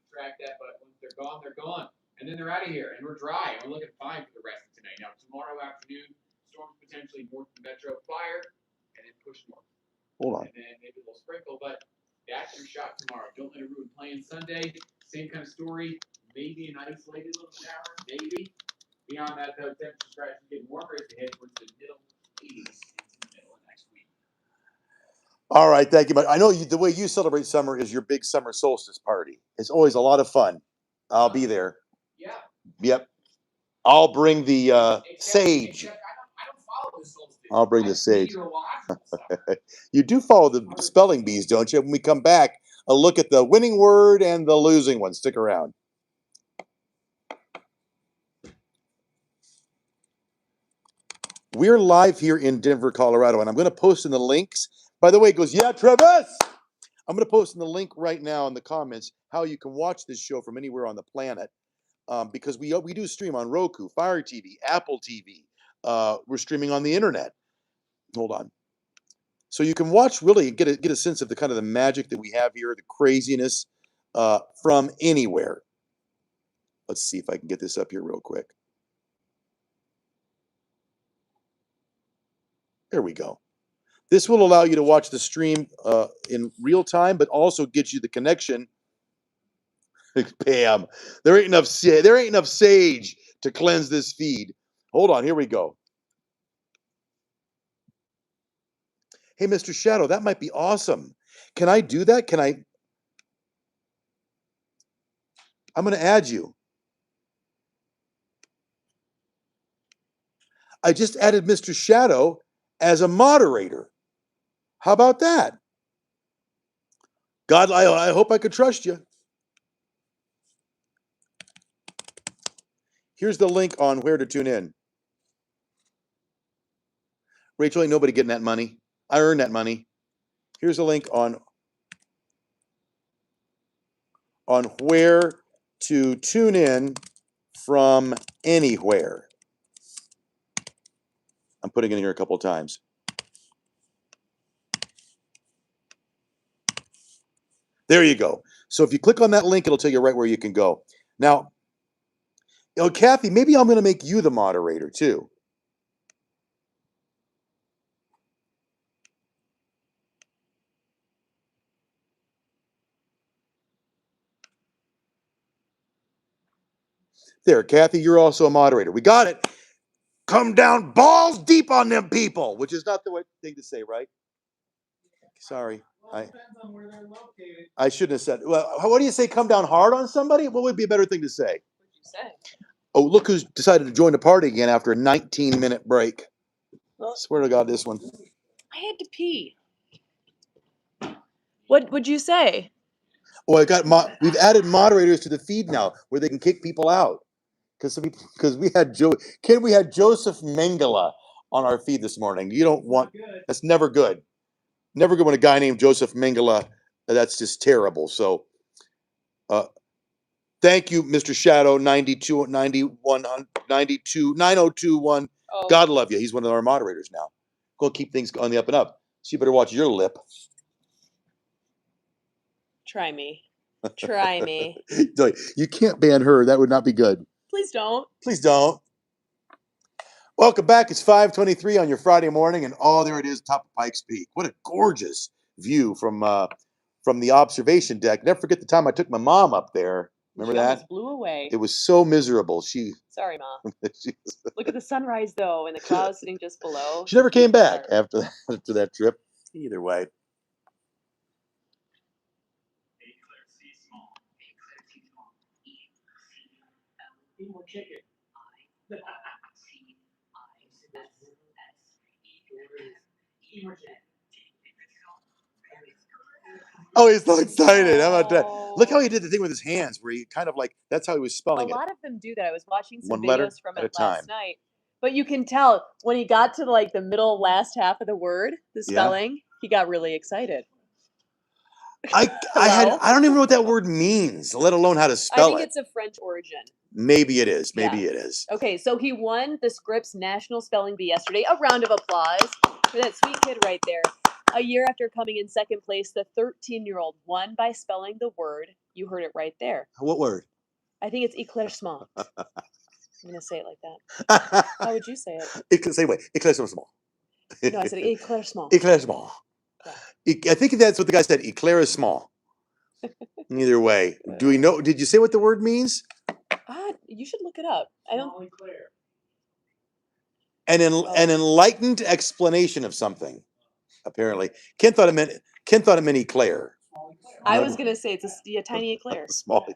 Track that, but once they're gone, they're gone, and then they're out of here, and we're dry. We're looking fine for the rest of tonight. Now tomorrow afternoon, storms potentially north of Metro, fire, and then push north. Hold on. And then maybe a little sprinkle, but that's your shot tomorrow. Don't let it ruin playing Sunday. Same kind of story. Maybe an isolated little shower, maybe. Beyond that, though, temperatures gradually get warmer as we head towards the middle 80s into the middle of next week. All right, thank you. But I know the way you celebrate summer is your big summer solstice party. It's always a lot of fun. I'll be there. Yeah. Yep. I'll bring the sage. Except I don't follow the solstice. I'll bring the sage. Meteorological stuff. You do follow the spelling bees, don't you? When we come back, a look at the winning word and the losing one. Stick around. We're live here in Denver, Colorado, and I'm going to post in the links. By the way, it goes, yeah, Travis! I'm going to post in the link right now in the comments how you can watch this show from anywhere on the planet, because we do stream on Roku, Fire TV, Apple TV. We're streaming on the internet. Hold on. So you can watch, really get a sense of the kind of the magic that we have here, the craziness from anywhere. Let's see if I can get this up here real quick. There we go. This will allow you to watch the stream in real time, but also get you the connection. Bam! There ain't enough sage to cleanse this feed. Hold on, here we go. Hey, Mr. Shadow, that might be awesome. Can I do that? I'm going to add you. I just added Mr. Shadow as a moderator. How about that? God, I hope I could trust you. Here's the link on where to tune in. Rachel, ain't nobody getting that money. I earned that money. Here's a link on where to tune in from anywhere. I'm putting it in here a couple of times. There you go. So if you click on that link, it'll tell you right where you can go. Now, Kathy, maybe I'm going to make you the moderator too. There, Kathy, you're also a moderator. We got it. Come down balls deep on them people, which is not the right thing to say, right? Sorry. Well, it depends on where they're located. I shouldn't have said. Well, what do you say? Come down hard on somebody? What would be a better thing to say? What'd you say? Oh, look who's decided to join the party again after a 19-minute break. Well, Swear to God, this one. I had to pee. What would you say? Oh, we've added moderators to the feed now where they can kick people out. Because we had Joseph Mengele on our feed this morning. You don't want that's never good. Never good when a guy named Joseph Mengele, that's just terrible. So thank you, Mr. Shadow 92 91 92 9021. Oh. God love you. He's one of our moderators now. Go keep things on the up and up. So you better watch your lip. Try me. Try me. You can't ban her. That would not be good. Please don't. Please don't. Welcome back. It's 5:23 on your Friday morning, and oh, there it is, top of Pikes Peak. What a gorgeous view from the observation deck. Never forget the time I took my mom up there. Remember She that? almost blew away. It was so miserable. Sorry, Mom. Look at the sunrise though, and the clouds sitting just below. She never came back after that trip. Either way. Oh, he's so excited. How about that? Look how he did the thing with his hands, where he kind of like, that's how he was spelling A it. lot of them do that. I was watching some One letter videos from at a it last time. night. But you can tell when he got to like the middle last half of the word, the spelling, he got really excited. I don't even know what that word means, let alone how to spell it. I think it's a French origin. Maybe it is. Yeah. Maybe it is. Okay, so he won the Scripps National Spelling Bee yesterday. A round of applause for that sweet kid right there. A year after coming in second place, the 13-year-old won by spelling the word. You heard it right there. What word? I think it's éclaircissement. I'm going to say it like that. How would you say it? Same way. Éclaircissement. No, I said éclaircissement. Éclaircissement. Yeah. I think that's what the guy said. Éclaircissement. Either way, do we know? Did you say what the word means? You should look it up. I don't. Molly Claire. An enlightened explanation of something. Apparently, Ken thought it meant eclair. I was gonna say it's a tiny eclair. Small.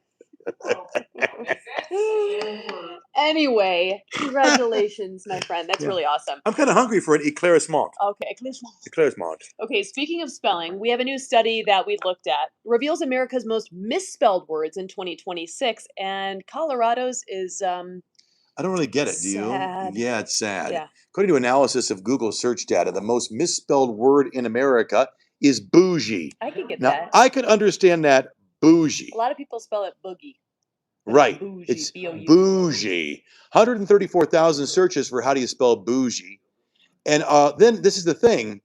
Anyway, congratulations, my friend. That's really awesome. I'm kind of hungry for an éclaircissement. Okay, éclaircissement. Éclaircissement. Okay, speaking of spelling, we have a new study that we looked at. Reveals America's most misspelled words in 2026, and Colorado's is I don't really get it. Do you? sad. Yeah, it's sad. Yeah. According to analysis of Google search data, the most misspelled word in America is bougie. I can get Now, that. I could understand that bougie. A lot of people spell it boogie. Right. Bougie, It's B-O-U. bougie. 134,000 searches for how do you spell bougie. And then this is the thing.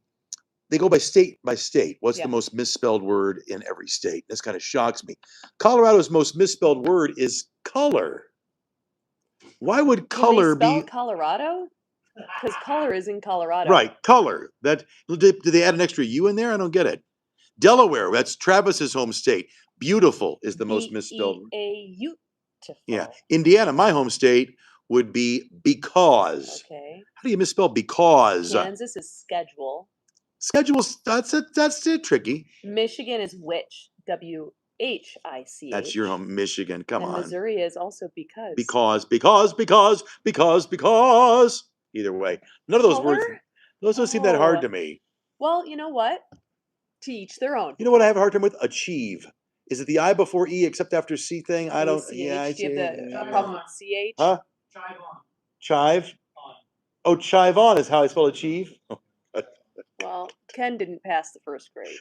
They go by state by state. What's Yeah. the most misspelled word in every state? This kind of shocks me. Colorado's most misspelled word is color. Why would color Do they spell be Colorado? Because color is in Colorado. right? Color. That did they add an extra U in there? I don't get it. Delaware. That's Travis's home state. Beautiful is the most misspelled. Beautiful. Yeah. Indiana, my home state, would be because. Okay. How do you misspell because? Kansas is schedule. Schedules. That's it. Tricky. Michigan is which. W-H-I-C-H. That's your home, Michigan. Come and on. Missouri is also because. Because. Either way, none of those words. Color? Those don't seem that hard Oh. to me. Well, you know what? To each their own. You know what I have a hard time with? Achieve. Is it the I before E except after C thing? I don't. Yeah, I Do you have see. the problem with CH? Huh? Chive on. Chive? Oh, chive on is how I spell achieve. Well, Ken didn't pass the first grade.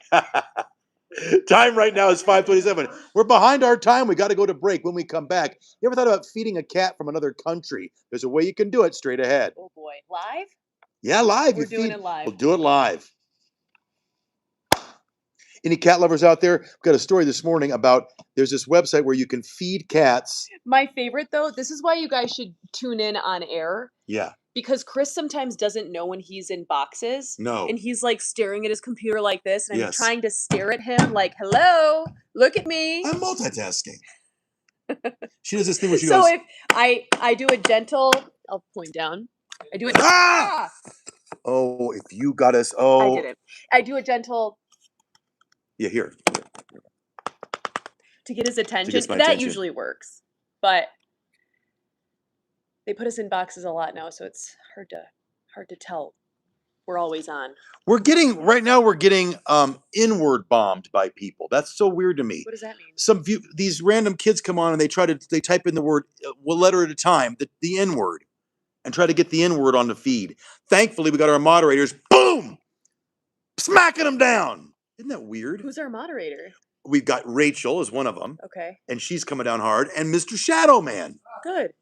Time right now is 5:27. We're behind our time. We got to go to break. When we come back, you ever thought about feeding a cat from another country? There's a way you can do it straight ahead. Oh boy. Live? Yeah, live. We're doing it live. We'll do it live. Any cat lovers out there? We've got a story this morning about there's this website where you can feed cats. My favorite, though, this is why you guys should tune in on air. Yeah. Because Chris sometimes doesn't know when he's in boxes. No. And he's like staring at his computer like this. And I'm Yes. trying to stare at him like, hello, look at me. I'm multitasking. She does this thing where she So goes. if I do a gentle, I'll point down. I do it. Ah! Oh, if you got us. Oh. I didn't. I do a gentle Yeah, here. to get his attention. gets my That attention. usually works. But they put us in boxes a lot now, so it's hard to tell. We're always on. We're getting inward bombed by people. That's so weird to me. What does that mean? These random kids come on and they type in the word one letter at a time, the N word, and try to get the N word on the feed. Thankfully, we got our moderators. Boom, smacking them down. Isn't that weird? Who's our moderator? We've got Rachel as one of them, Okay. and she's coming down hard, and Mr. Shadow Man. Good.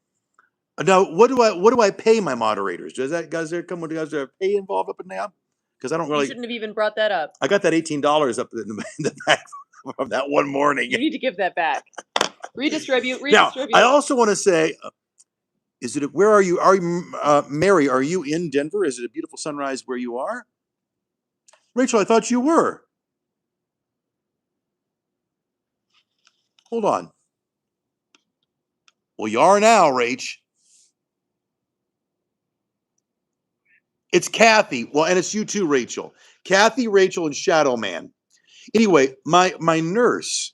Now, what do I pay my moderators? Does that guys there come with guys there pay involved up and down? Because I don't You really. shouldn't have even brought that up. I got that $18 up in the back from that one morning. You need to give that back. Redistribute. Now, I also want to say, where are you? Mary, are you in Denver? Is it a beautiful sunrise where you are? Rachel, I thought you were. Hold on. Well, you are now, Rach. It's Kathy. Well, and it's you too, Rachel. Kathy, Rachel, and Shadow Man. Anyway, my nurse,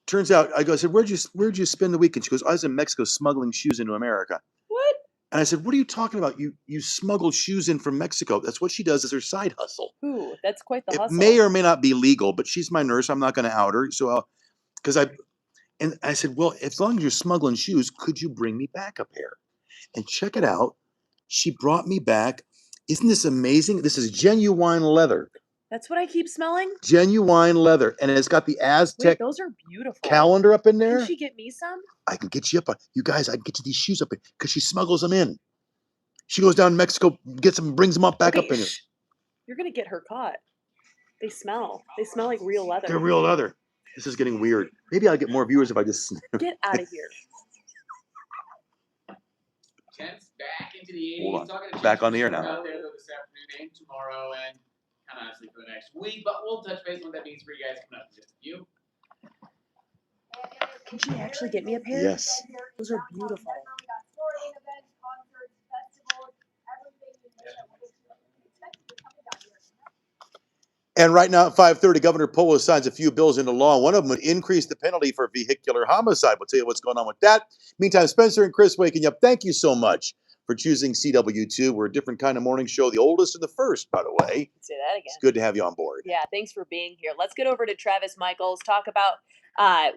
turns out, I said, where'd you spend the weekend? She goes, I was in Mexico smuggling shoes into America. What? And I said, what are you talking about? You smuggled shoes in from Mexico. That's what she does as her side hustle. Ooh, that's quite the It hustle. may or may not be legal, but she's my nurse. I'm not going to out her. So, and I said, well, as long as you're smuggling shoes, could you bring me back a pair? And check it out. She brought me back. Isn't this amazing? This is genuine leather. That's what I keep smelling? Genuine leather. And it's got the Aztec Wait, those are beautiful. calendar up in there. Can she get me some? I can get you up. You guys, I can get you these shoes up because she smuggles them in. She goes down to Mexico, gets them, brings them up back up in here. You're going to get her caught. They smell. They smell like real leather. They're real leather. This is getting weird. Maybe I'll get more viewers if I just... Get out of here. Temps back into the 80s. Hold on. Talking to Back Jason on the air Sherman now. Out there though this afternoon and tomorrow, and kind and honestly for the next week. But we'll touch base on what that means for you guys coming up in just a few. Can she actually get me a pair? Yes. Those are beautiful. And right now at 5:30, Governor Polo signs a few bills into law. One of them would increase the penalty for vehicular homicide. We'll tell you what's going on with that. Meantime, Spencer and Chris waking you up. Thank you so much for choosing CW2. We're a different kind of morning show, the oldest and the first, by the way. Say that again. It's good to have you on board. Yeah, thanks for being here. Let's get over to Travis Michaels, talk about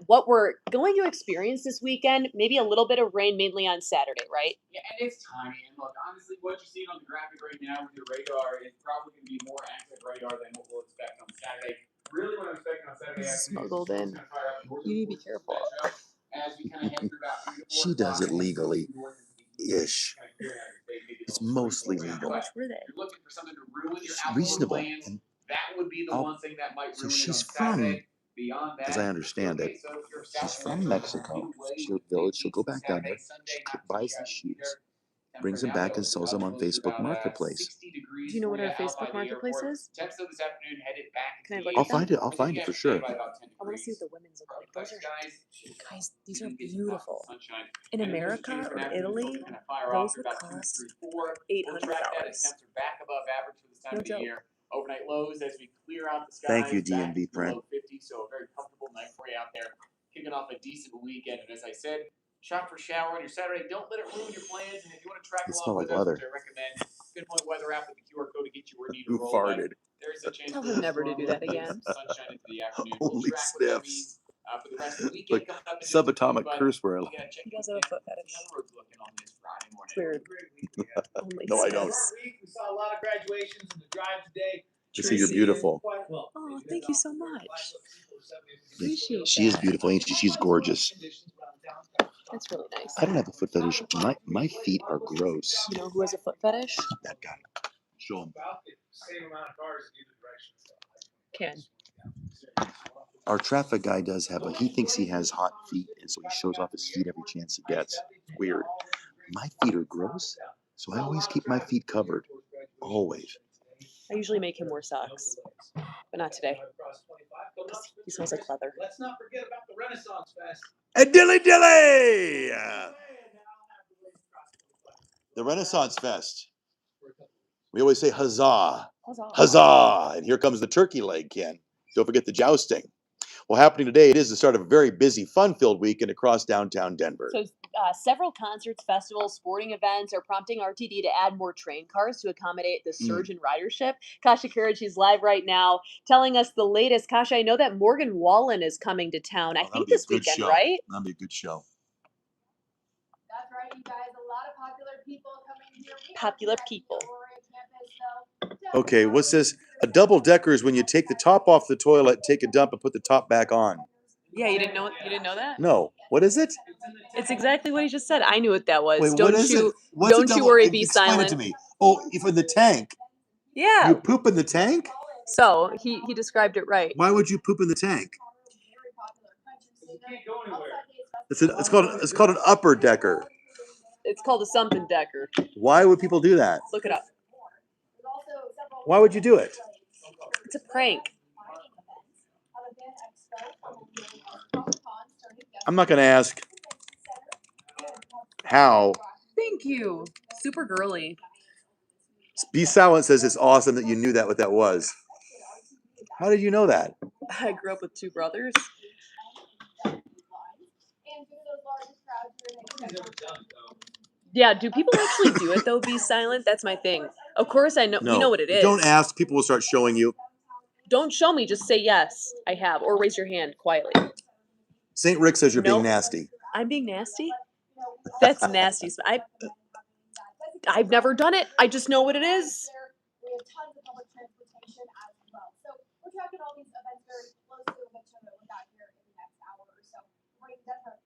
what we're going to experience this weekend. Maybe a little bit of rain, mainly on Saturday, right? Yeah, and it's tiny. And look, honestly, what you're seeing on the graphic right now with your radar is probably going to be more accurate radar than what we'll expect on Saturday. Really, what I'm expecting on Saturday Smuggled in. You need to be careful. As we kind of head through about 3 to 4 She does it legally-ish. It's mostly legal. How much were they? You're looking for something to ruin your It's outdoor reasonable. plans. And That would be the one thing that might so ruin she's it on Saturday. from, Beyond that, as I understand it, so if you're she's south from Mexico. She'll village. She'll go back down there. She buys these shoes, brings them back, and sells them on Facebook Marketplace. Do you know what our Facebook Marketplace is? Can Can I look I'll at them? find it. I'll find it for sure. I want to see what the women's look like. Those are, guys, these are beautiful. In America or Italy, those would cost $800. No joke. Overnight lows as we clear out the skies. Thank you, back DMV Print. below 50, so a very comfortable night for you out there. Kicking off a decent weekend, and as I said, shop for shower on your Saturday. Don't let it ruin your plans. And if you want to track They along smell with like us, leather. which I recommend, Pinpoint Weather app with the QR code to get you where you need to Who roll. farted? There is a chance Tell for him never to do that again. sunshine into the afternoon. Holy We'll track what that sniffs. means, for the rest of the weekend. Look, Coming up in just a few, subatomic but curse word. we gotta check You guys have a foot fetish. how the road's looking on this Friday morning. Weird. Only No, I don't. sniffs. We saw a lot of graduations in the drive today. Tracy, you're beautiful. Oh, thank you so much. Appreciate She is that. beautiful, ain't she? She's gorgeous. That's really nice. I don't have a foot fetish. My feet are gross. You know who has a foot fetish? That guy. Show him. Same amount of cars in either direction. Ken. Our traffic guy does have a. He thinks he has hot feet, and so he shows off his feet every chance he gets. Weird. My feet are gross, so I always keep my feet covered. Always. I usually make him wear socks, but not today. He smells like leather. Let's not forget about the Renaissance Fest. A dilly dilly! The Renaissance Fest. We always say huzzah, Huzzah. huzzah, and here comes the turkey leg, Ken. Don't forget the jousting. Well, happening today, it is the start of a very busy, fun-filled weekend across downtown Denver. So several concerts, festivals, sporting events are prompting RTD to add more train cars to accommodate the surge in ridership. Kasha Courage, she's live right now telling us the latest. Kasha, I know that Morgan Wallen is coming to town, I think this weekend, right? That'll be a good show. That's right, you guys. A lot of popular people coming here. Popular people. Okay, what's this? A double-decker is when you take the top off the toilet, take a dump, and put the top back on. Yeah, you didn't know that? No. What is it? It's exactly what he just said. I knew what that was. Wait, Don't what is you it? What's don't a you double, worry, be explain silent. it to me. Oh, for the tank. Yeah. You poop in the tank? So he described it right. Why would you poop in the tank? You can't go anywhere. It's called an upper decker. It's called a something decker. Why would people do that? Look it up. Why would you do it? It's a prank. I'm not going to ask how. Thank you. Super girly. Be Silent says it's awesome that you knew that what that was. How did you know that? I grew up with two brothers. Yeah, do people actually do it though, be silent? That's my thing. Of course I know, No. we know what it is. Don't ask, people will start showing you. Don't show me, just say yes, I have, or raise your hand quietly. St. Rick says you're being Nope. nasty. I'm being nasty? That's nasty. I've never done it. I just know what it is. We have tons of public transportation as well. So we're tracking all these events very closely. We'll make sure that we're out here in the next hour or so. Bring definitely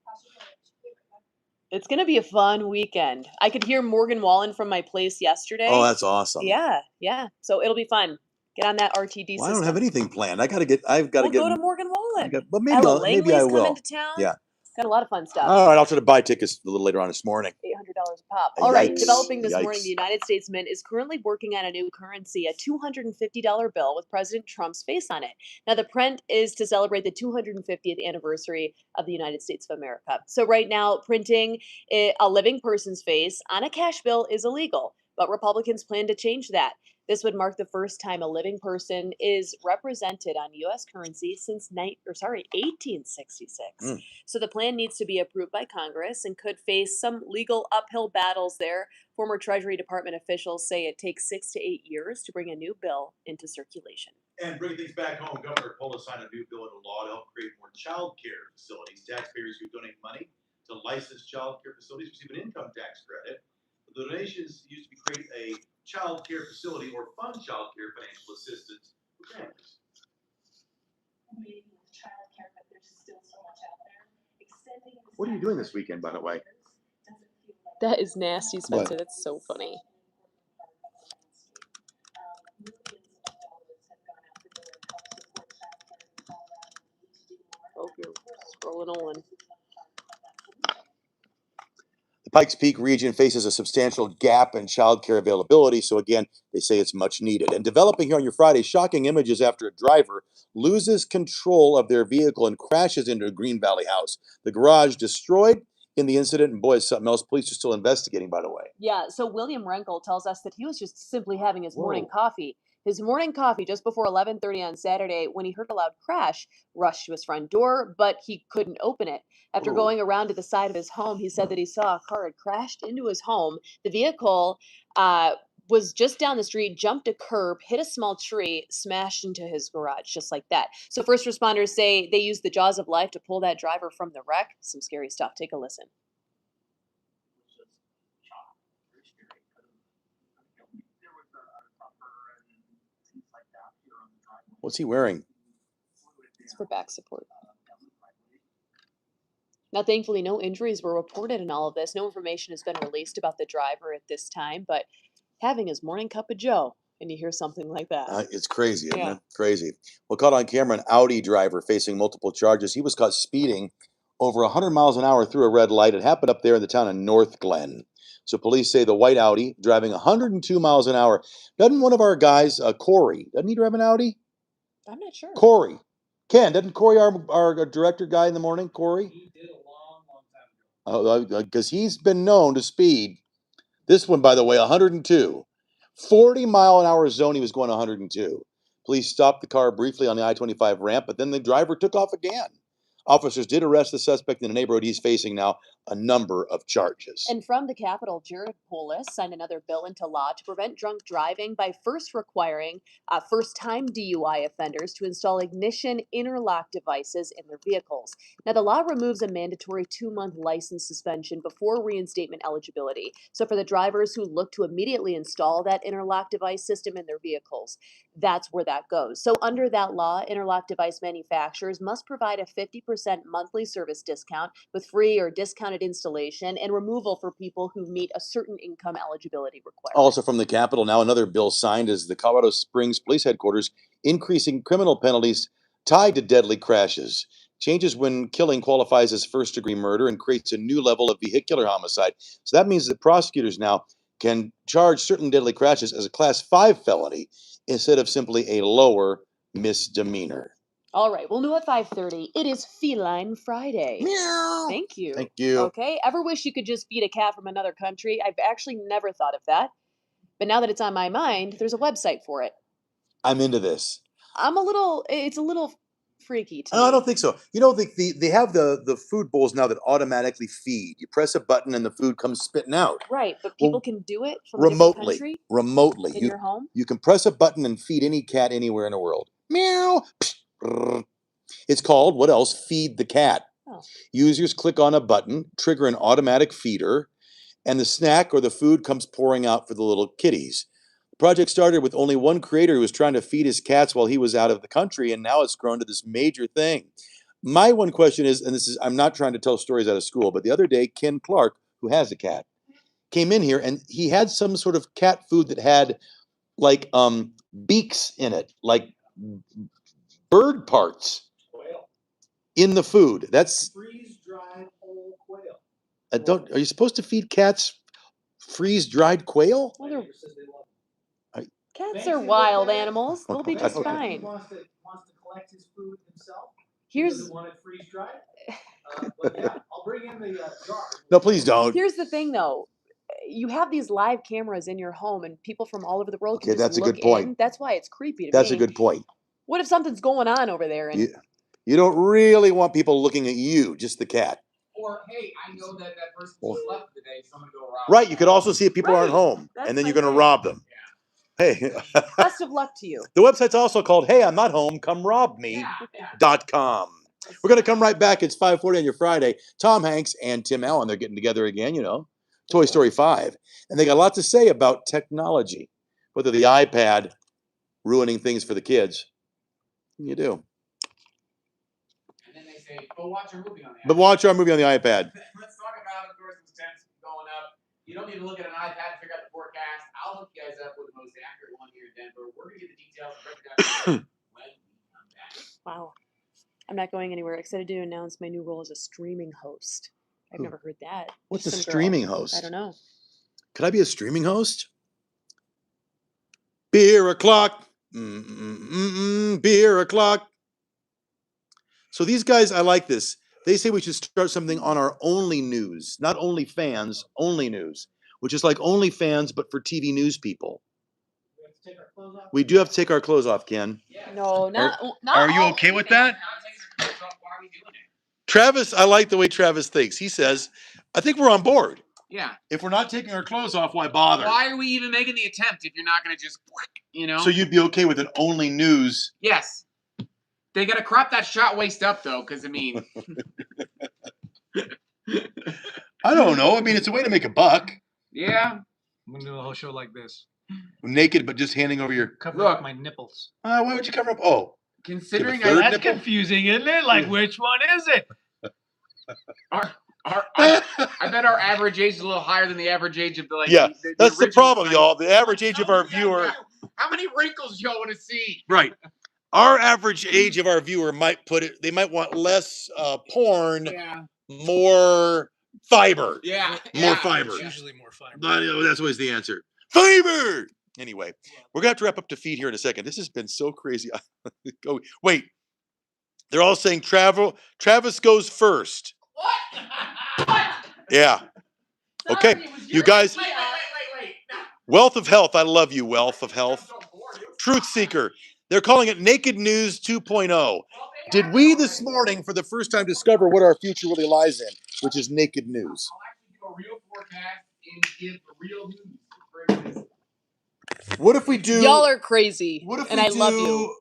It's going to be a fun weekend. I could hear Morgan Wallen from my place yesterday. Oh, that's awesome. Yeah. So it'll be fun. Get on that RTD Well, I system. don't have anything planned. I've got to get. Go to Morgan Wallen. But maybe Ella maybe Langley's I will. coming to town. Yeah. Got a lot of fun stuff. All right, I'll try to buy tickets a little later on this morning. $800 a pop. All right, Yikes. developing this morning, Yikes. the United States Mint is currently working on a new currency, a $250 bill with President Trump's face on it. Now, the print is to celebrate the 250th anniversary of the United States of America. So right now, printing a living person's face on a cash bill is illegal, but Republicans plan to change that. This would mark the first time a living person is represented on U.S. currency since 1866. So the plan needs to be approved by Congress and could face some legal uphill battles there. Former Treasury Department officials say it takes 6 to 8 years to bring a new bill into circulation. And bringing things back home, Governor Polis signed a new bill into law to help create more child care facilities. Taxpayers who donate money to licensed child care facilities receive an income tax credit. The donations used to create a child care facility or fund child care financial assistance for families. What are you doing this weekend, by the way? That is nasty, Spencer. What? That's so funny. Oh, you're scrolling on. The Pikes Peak region faces a substantial gap in childcare availability, so again, they say it's much needed. And developing here on your Friday, shocking images after a driver loses control of their vehicle and crashes into a Green Valley house. The garage destroyed in the incident, and boy, it's something else. Police are still investigating, by the way. Yeah, so William Renkel tells us that he was just simply having his morning Whoa. coffee. His morning coffee just before 11:30 on Saturday when he heard a loud crash, rushed to his front door, but he couldn't open it. After Whoa. going around to the side of his home, he said that he saw a car had crashed into his home. The vehicle was just down the street, jumped a curb, hit a small tree, smashed into his garage, just like that. So first responders say they used the jaws of life to pull that driver from the wreck. Some scary stuff. Take a listen. What's he wearing? It's for back support. Now, thankfully, no injuries were reported in all of this. No information has been released about the driver at this time, but having his morning cup of joe, and you hear something like that. It's crazy, isn't Yeah. it? Crazy. Well, caught on camera, an Audi driver facing multiple charges. He was caught speeding over 100 miles an hour through a red light. It happened up there in the town of North Glen. So police say the white Audi driving 102 miles an hour. Doesn't one of our guys, Corey, doesn't he drive an Audi? I'm not sure. Corey. Ken, doesn't Corey, our director guy in the morning, Corey? He did a long time ago. Because he's been known to speed. This one, by the way, 102. 40-mile-an-hour zone, he was going 102. Police stopped the car briefly on the I-25 ramp, but then the driver took off again. Officers did arrest the suspect in a neighborhood. He's facing now a number of charges. And from the Capitol, Jared Polis signed another bill into law to prevent drunk driving by first requiring first-time DUI offenders to install ignition interlock devices in their vehicles. Now, the law removes a mandatory 2-month license suspension before reinstatement eligibility. So for the drivers who look to immediately install that interlock device system in their vehicles, that's where that goes. So under that law, interlock device manufacturers must provide a 50% monthly service discount with free or discounted installation and removal for people who meet a certain income eligibility requirement. Also from the Capitol, now another bill signed as the Colorado Springs Police Headquarters increasing criminal penalties tied to deadly crashes. Changes when killing qualifies as first-degree murder and creates a new level of vehicular homicide. So that means that prosecutors now can charge certain deadly crashes as a Class 5 felony instead of simply a lower misdemeanor. All right, well, new at 5:30, it is Feline Friday. Meow. Thank you. Thank you. Okay, ever wish you could just feed a cat from another country? I've actually never thought of that. But now that it's on my mind, there's a website for it. I'm into this. It's a little freaky to me. I don't think so. You know, they have the food bowls now that automatically feed. You press a button and the food comes spitting out. Right, but Well, people can do it from a different country remotely. in your home? You can press a button and feed any cat anywhere in the world. Meow. It's called, what else? Feed the cat. Oh. Users click on a button, trigger an automatic feeder, and the snack or the food comes pouring out for the little kitties. The project started with only one creator who was trying to feed his cats while he was out of the country, and now it's grown to this major thing. My one question is, and I'm not trying to tell stories out of school, but the other day, Ken Clark, who has a cat, came in here and he had some sort of cat food that had like beaks in it, like bird parts. in the food. That's Freeze-dried whole quail. are you supposed to feed cats freeze-dried quail? Well, My neighbor says they love it. cats Banksy are looked wild at it. animals. They'll be I just don't know. He fine. wants to collect his food himself. He Here's doesn't want it freeze-dried. But yeah, I'll bring in the jar. No, please don't. here's the thing though. You have these live cameras in your home, and people from all over the world can Okay, just that's a look good point. in. That's why it's creepy to That's me. a good point. What if something's going on over there? And You don't really want people looking at you, just the cat. Or hey, I know that person just left for the day, so I'm gonna go rob. Right, you could also see if people aren't Right. home, That's and then my you're going to thing. rob them. Hey, Best of luck to you. the website's also called Hey, I'm Not Home, Come Rob Me.com. We're going to come right back. It's 5:40 on your Friday. Tom Hanks and Tim Allen, they're getting together again, Toy Story 5. And they got a lot to say about technology, whether the iPad ruining things for the kids. You do. And then they say, go watch our movie on the iPad. But watch our movie on the iPad. Let's talk about, of course, this temps going up. You don't need to look at an iPad to figure out the forecast. I'll hook you guys up with the most accurate one here in Denver. We're going to get the details and break it down when we come back. Wow. I'm not going anywhere. Excited to announce my new role as a streaming host. I've never heard that. What's Just a some girl. streaming host? I don't know. Could I be a streaming host? Beer o'clock. Beer o'clock. So these guys, I like this. They say we should start something on our Only News, not Only Fans, Only News, which is like Only Fans but for TV news people. We have to take our clothes off. We do have to take our clothes off, Ken. No, not. Are you all okay with anything. that? Why are we doing it? Travis, I like the way Travis thinks. He says, I think we're on board. Yeah. If we're not taking our clothes off, why bother? Why are we even making the attempt if you're not going to just, So you'd be okay with an Only News? Yes. They got to crop that shot waist up, though, because, I mean. I don't know. I mean, it's a way to make a buck. Yeah. I'm gonna do a whole show like this. Naked, but just handing over your... Cover up my nipples. Why would you cover up? Oh. Considering Give a third I. nipple? confusing, isn't it? Like, which one is it? I bet our average age is a little higher than the average age of the like. Yeah, that's the original problem, Spence. y'all. The average age of our viewer... How many wrinkles y'all want to see? Right. Our average age of our viewer might put it... They might want less porn, more fiber. Yeah. More fiber. It's usually more fiber. That's always the answer. Fiber! Anyway, we're going to have to wrap up to feed here in a second. This has been so crazy. Oh, wait. They're all saying Travis goes first. What? Yeah. Okay. You guys. Wait. Wealth of Health. I love you, Wealth of Health. Truth Seeker. They're calling it Naked News 2.0. Did we this morning, for the first time, discover what our future really lies in, which is naked news? I'll actually do a real forecast and give real news. For instance, What if we do... Y'all are crazy. What if and we I love you.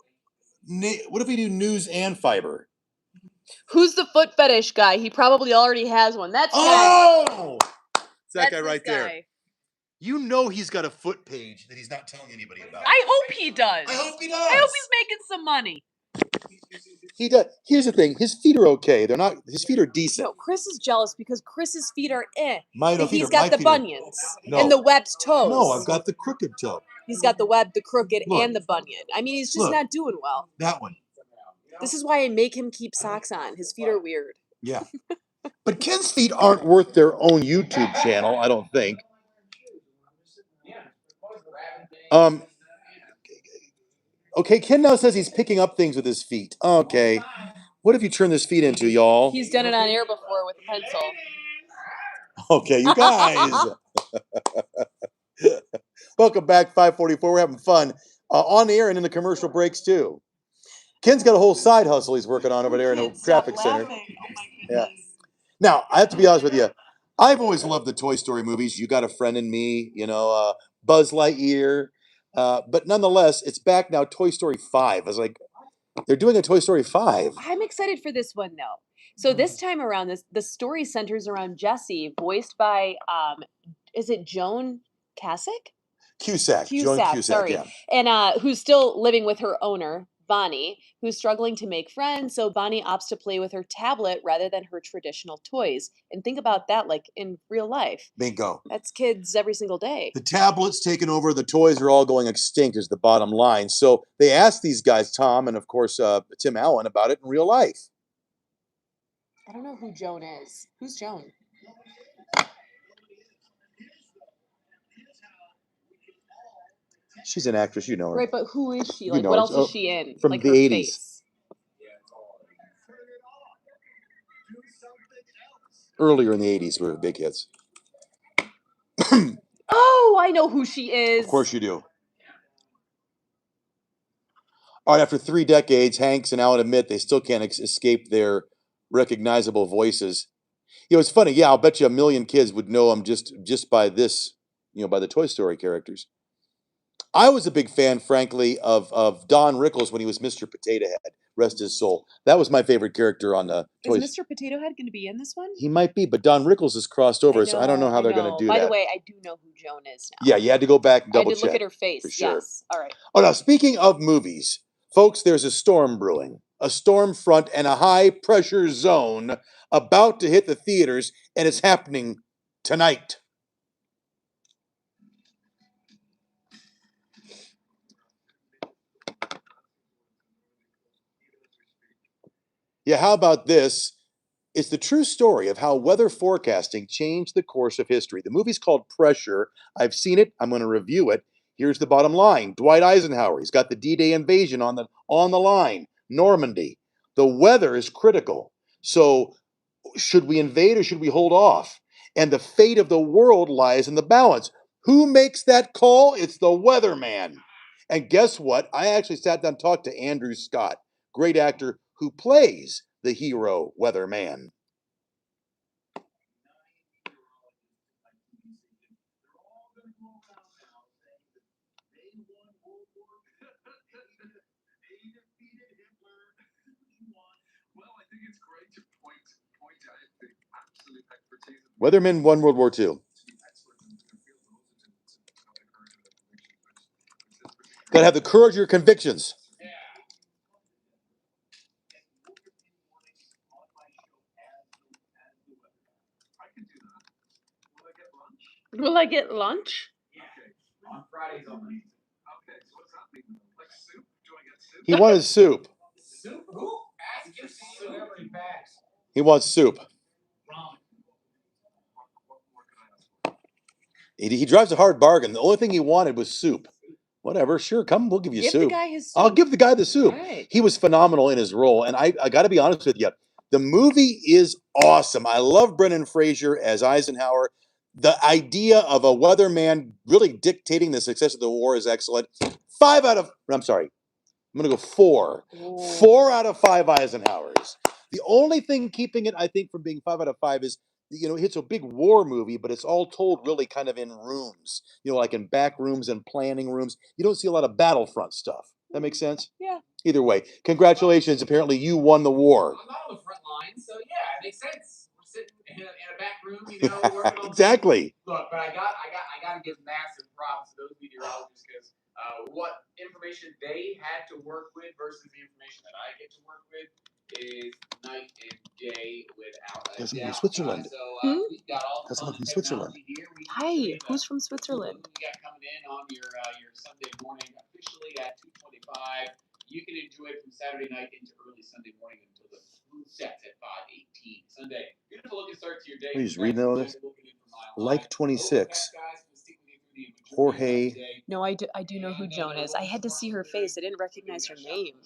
What if we do news and fiber? Who's the foot fetish guy? He probably already has one. That's Oh! It's that That's guy this right there. guy. You know he's got a foot page that he's not telling anybody about. I hope he does. I hope he does. I hope he's making some money. He does. Here's the thing. His feet are okay. They're not. His feet are decent. No, Chris is jealous because Chris's feet are My and feet he's are- got my the feet are- bunions No. and the webbed toes. No, I've got the crooked toe. He's got the web, the crooked, Look. and the bunion. I mean, he's just Look. not doing well. That one. This is why I make him keep socks on. His feet are weird. Yeah. But Ken's feet aren't worth their own YouTube channel, I don't think. Okay, Ken now says he's picking up things with his feet. Okay. What have you turned this feet into, y'all? He's done it on air before with a pencil. Okay, you guys. Welcome back, 544. We're having fun on the air and in the commercial breaks, too. Ken's got a whole side hustle he's working on over there in a traffic center. Yeah. Now, I have to be honest with you. I've always loved the Toy Story movies. You Got a Friend in Me, Buzz Lightyear. But nonetheless, it's back now, Toy Story 5. I was like, they're doing a Toy Story 5. I'm excited for this one, though. So this time around, the story centers around Jessie, voiced by, is it Joan Cusack? Cusack. Joan Cusack, sorry. yeah. And who's still living with her owner, Bonnie, who's struggling to make friends. So Bonnie opts to play with her tablet rather than her traditional toys. And think about that, like in real life. Bingo. That's kids every single day. The tablet's taken over. The toys are all going extinct is the bottom line. So they asked these guys, Tom and, of course, Tim Allen, about it in real life. I don't know who Joan is. Who's Joan? She's an actress, you know her. Right, but who is she? You Like, know what her. else Oh, is she in? from Like the her 80s. face. Earlier in the 80s were big hits. Oh, I know who she is. Of course you do. All right, after 3 decades, Hanks and Alan admit they still can't escape their recognizable voices. You know, it's funny. Yeah, I'll bet you a million kids would know them just by this, by the Toy Story characters. I was a big fan, frankly, of Don Rickles when he was Mr. Potato Head. Rest his soul. That was my favorite character on the Toy Is Mr. Potato Head going to be in this one? He might be, but Don Rickles is crossed over, so I don't know how they're going to do By that. the way, I do know who Joan is now. Yeah, you had to go back and I double did check. look at her face. For sure. Yes. All right. Oh, now, speaking of movies, folks, there's a storm brewing, a storm front and a high pressure zone about to hit the theaters, and it's happening tonight. Yeah, how about this? It's the true story of how weather forecasting changed the course of history. The movie's called Pressure. I've seen it. I'm going to review it. Here's the bottom line. Dwight Eisenhower, he's got the D-Day invasion on the line. Normandy. The weather is critical. So should we invade or should we hold off? And the fate of the world lies in the balance. Who makes that call? It's the weatherman. And guess what? I actually sat down and talked to Andrew Scott, great actor who plays the hero weatherman. Weathermen won World War II. Gotta have the courage of your convictions. Will I get lunch? On Fridays only. He wanted soup. Soup? Who? Ask your soup. Whatever he packs. He wants soup. He drives a hard bargain. The only thing he wanted was soup. Whatever, sure, come, we'll give you soup. Give the guy his soup. I'll give the guy the soup. Right. He was phenomenal in his role, and I got to be honest with you, the movie is awesome. I love Brendan Fraser as Eisenhower. The idea of a weatherman really dictating the success of the war is excellent. I'm going to go 4. Ooh. 4 out of 5 Eisenhowers. The only thing keeping it, I think, from being 5 out of 5 is, it's a big war movie, but it's all told really kind of in rooms, like in back rooms and planning rooms. You don't see a lot of battlefront stuff. That makes sense? Yeah. Either way, congratulations. Apparently you won the war. I'm not on the front line, so yeah, it makes sense. We're sitting in a back room, working on Exactly. Look, but I got to give massive props to those meteorologists because what information they had to work with versus the information that I get to work with is night and day without a Cousin from doubt. Switzerland. We've got all the Cousin fun from Switzerland. technology here. Hi, who's from Switzerland? We got coming in on your Sunday morning officially at 2:25. You can enjoy it from Saturday night into early Sunday morning until the moon sets at 5:18 Sunday. Beautiful looking start to your day. Let me just read all this. Like 26. Jorge. No, I do know who Joan is. I had to see her face. I didn't recognize her name.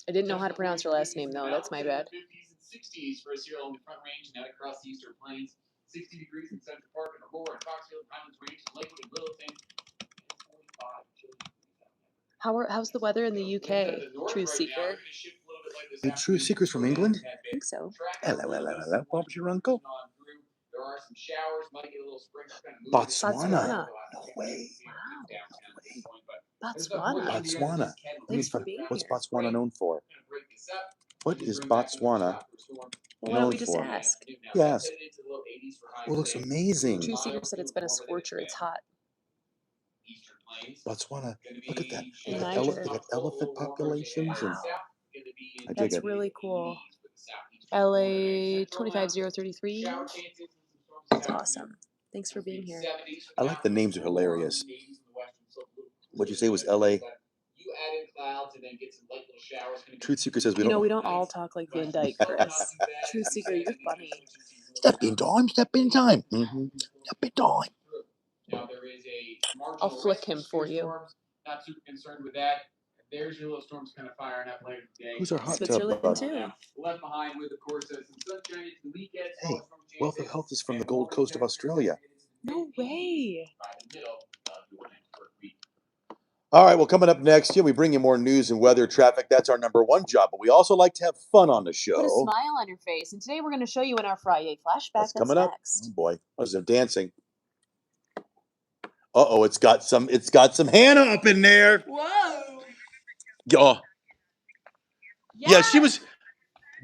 I didn't know how to pronounce her last name, though. That's my bad. 50s and 60s for us here along the Front Range and out across the Eastern Plains. 60 degrees in Central Park and Aurora and Foxfield, Highlands Range, and Lakewood and Littleton. 45. How's the weather in the UK? Truth Seeker. The Truth Seeker's from England? I think so. Hello. Bob's your uncle? There are some showers, might get a little sprinkle. Botswana. Botswana. No way. Botswana. Botswana. Thanks for being What's here. Botswana known for? What is Botswana Well, why don't we just ask? Yes. Oh, it looks amazing. Truth Seeker said it's been a scorcher. It's hot. Botswana. Look at that. They Niger. got elephant populations. Wow. I dig That's it. really cool. LA 25033. That's awesome. Thanks for being here. I like the names are hilarious. What'd you say was LA? clouds and then get some light little showers. Truth Seeker says we You know, don't. we don't all talk like Van Dyke, Chris. Truth Seeker, you're funny. Step in time. Step in time. Step in time. Now there is a marginal I'll flick risk him of for you. storms. Not super concerned with that. There's your little storms kind of firing up later today. Who's our hot tub Switzerland bud? too. Left behind with, of course, some sunshine into the weekend. Hey, Wealth of Health is from the Gold Coast of Australia. No way. By the middle of your next work week. All right, well, coming up next, we bring you more news and weather traffic. That's our number one job, but we also like to have fun on the show. Put a smile on your face. And today we're going to show you in our Friday flashback. That's coming up. Next. Oh boy, I was dancing. Uh-oh, it's got some Hannah up in there. Whoa. Oh. Yeah, she was.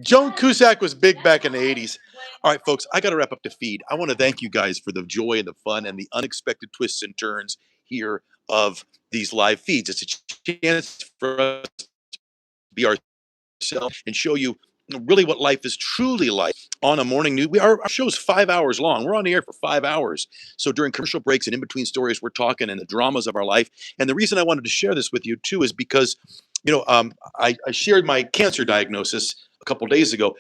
Joan Cusack was big back in the 80s. All right, folks, I got to wrap up the feed. I want to thank you guys for the joy and the fun and the unexpected twists and turns here of these live feeds. It's a chance for us to be ourselves and show you really what life is truly like on a morning news. Our show's 5 hours long. We're on the air for 5 hours. So during commercial breaks and in between stories, we're talking and the dramas of our life. And the reason I wanted to share this with you, too, is because, I shared my cancer diagnosis a couple days ago.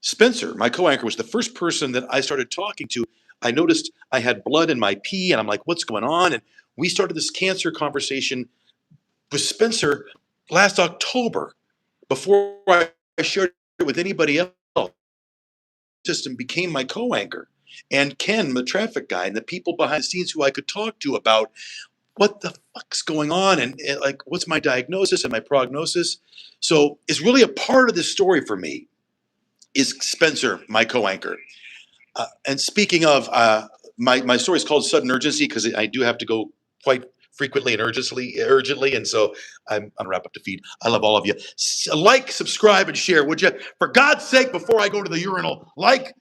Spencer, my co-anchor, was the first person that I started talking to. I noticed I had blood in my pee, and I'm like, what's going on? And we started this cancer conversation with Spencer last October before I shared it with anybody else. System became my co-anchor, and Ken, the traffic guy, and the people behind the scenes who I could talk to about what the fuck's going on and like what's my diagnosis and my prognosis. So it's really a part of this story for me is Spencer, my co-anchor. And speaking of, my story is called Sudden Urgency because I do have to go quite frequently and urgently, and so I'm gonna wrap up the feed. I love all of you. Like, subscribe, and share, would you? For God's sake, before I go to the urinal, like,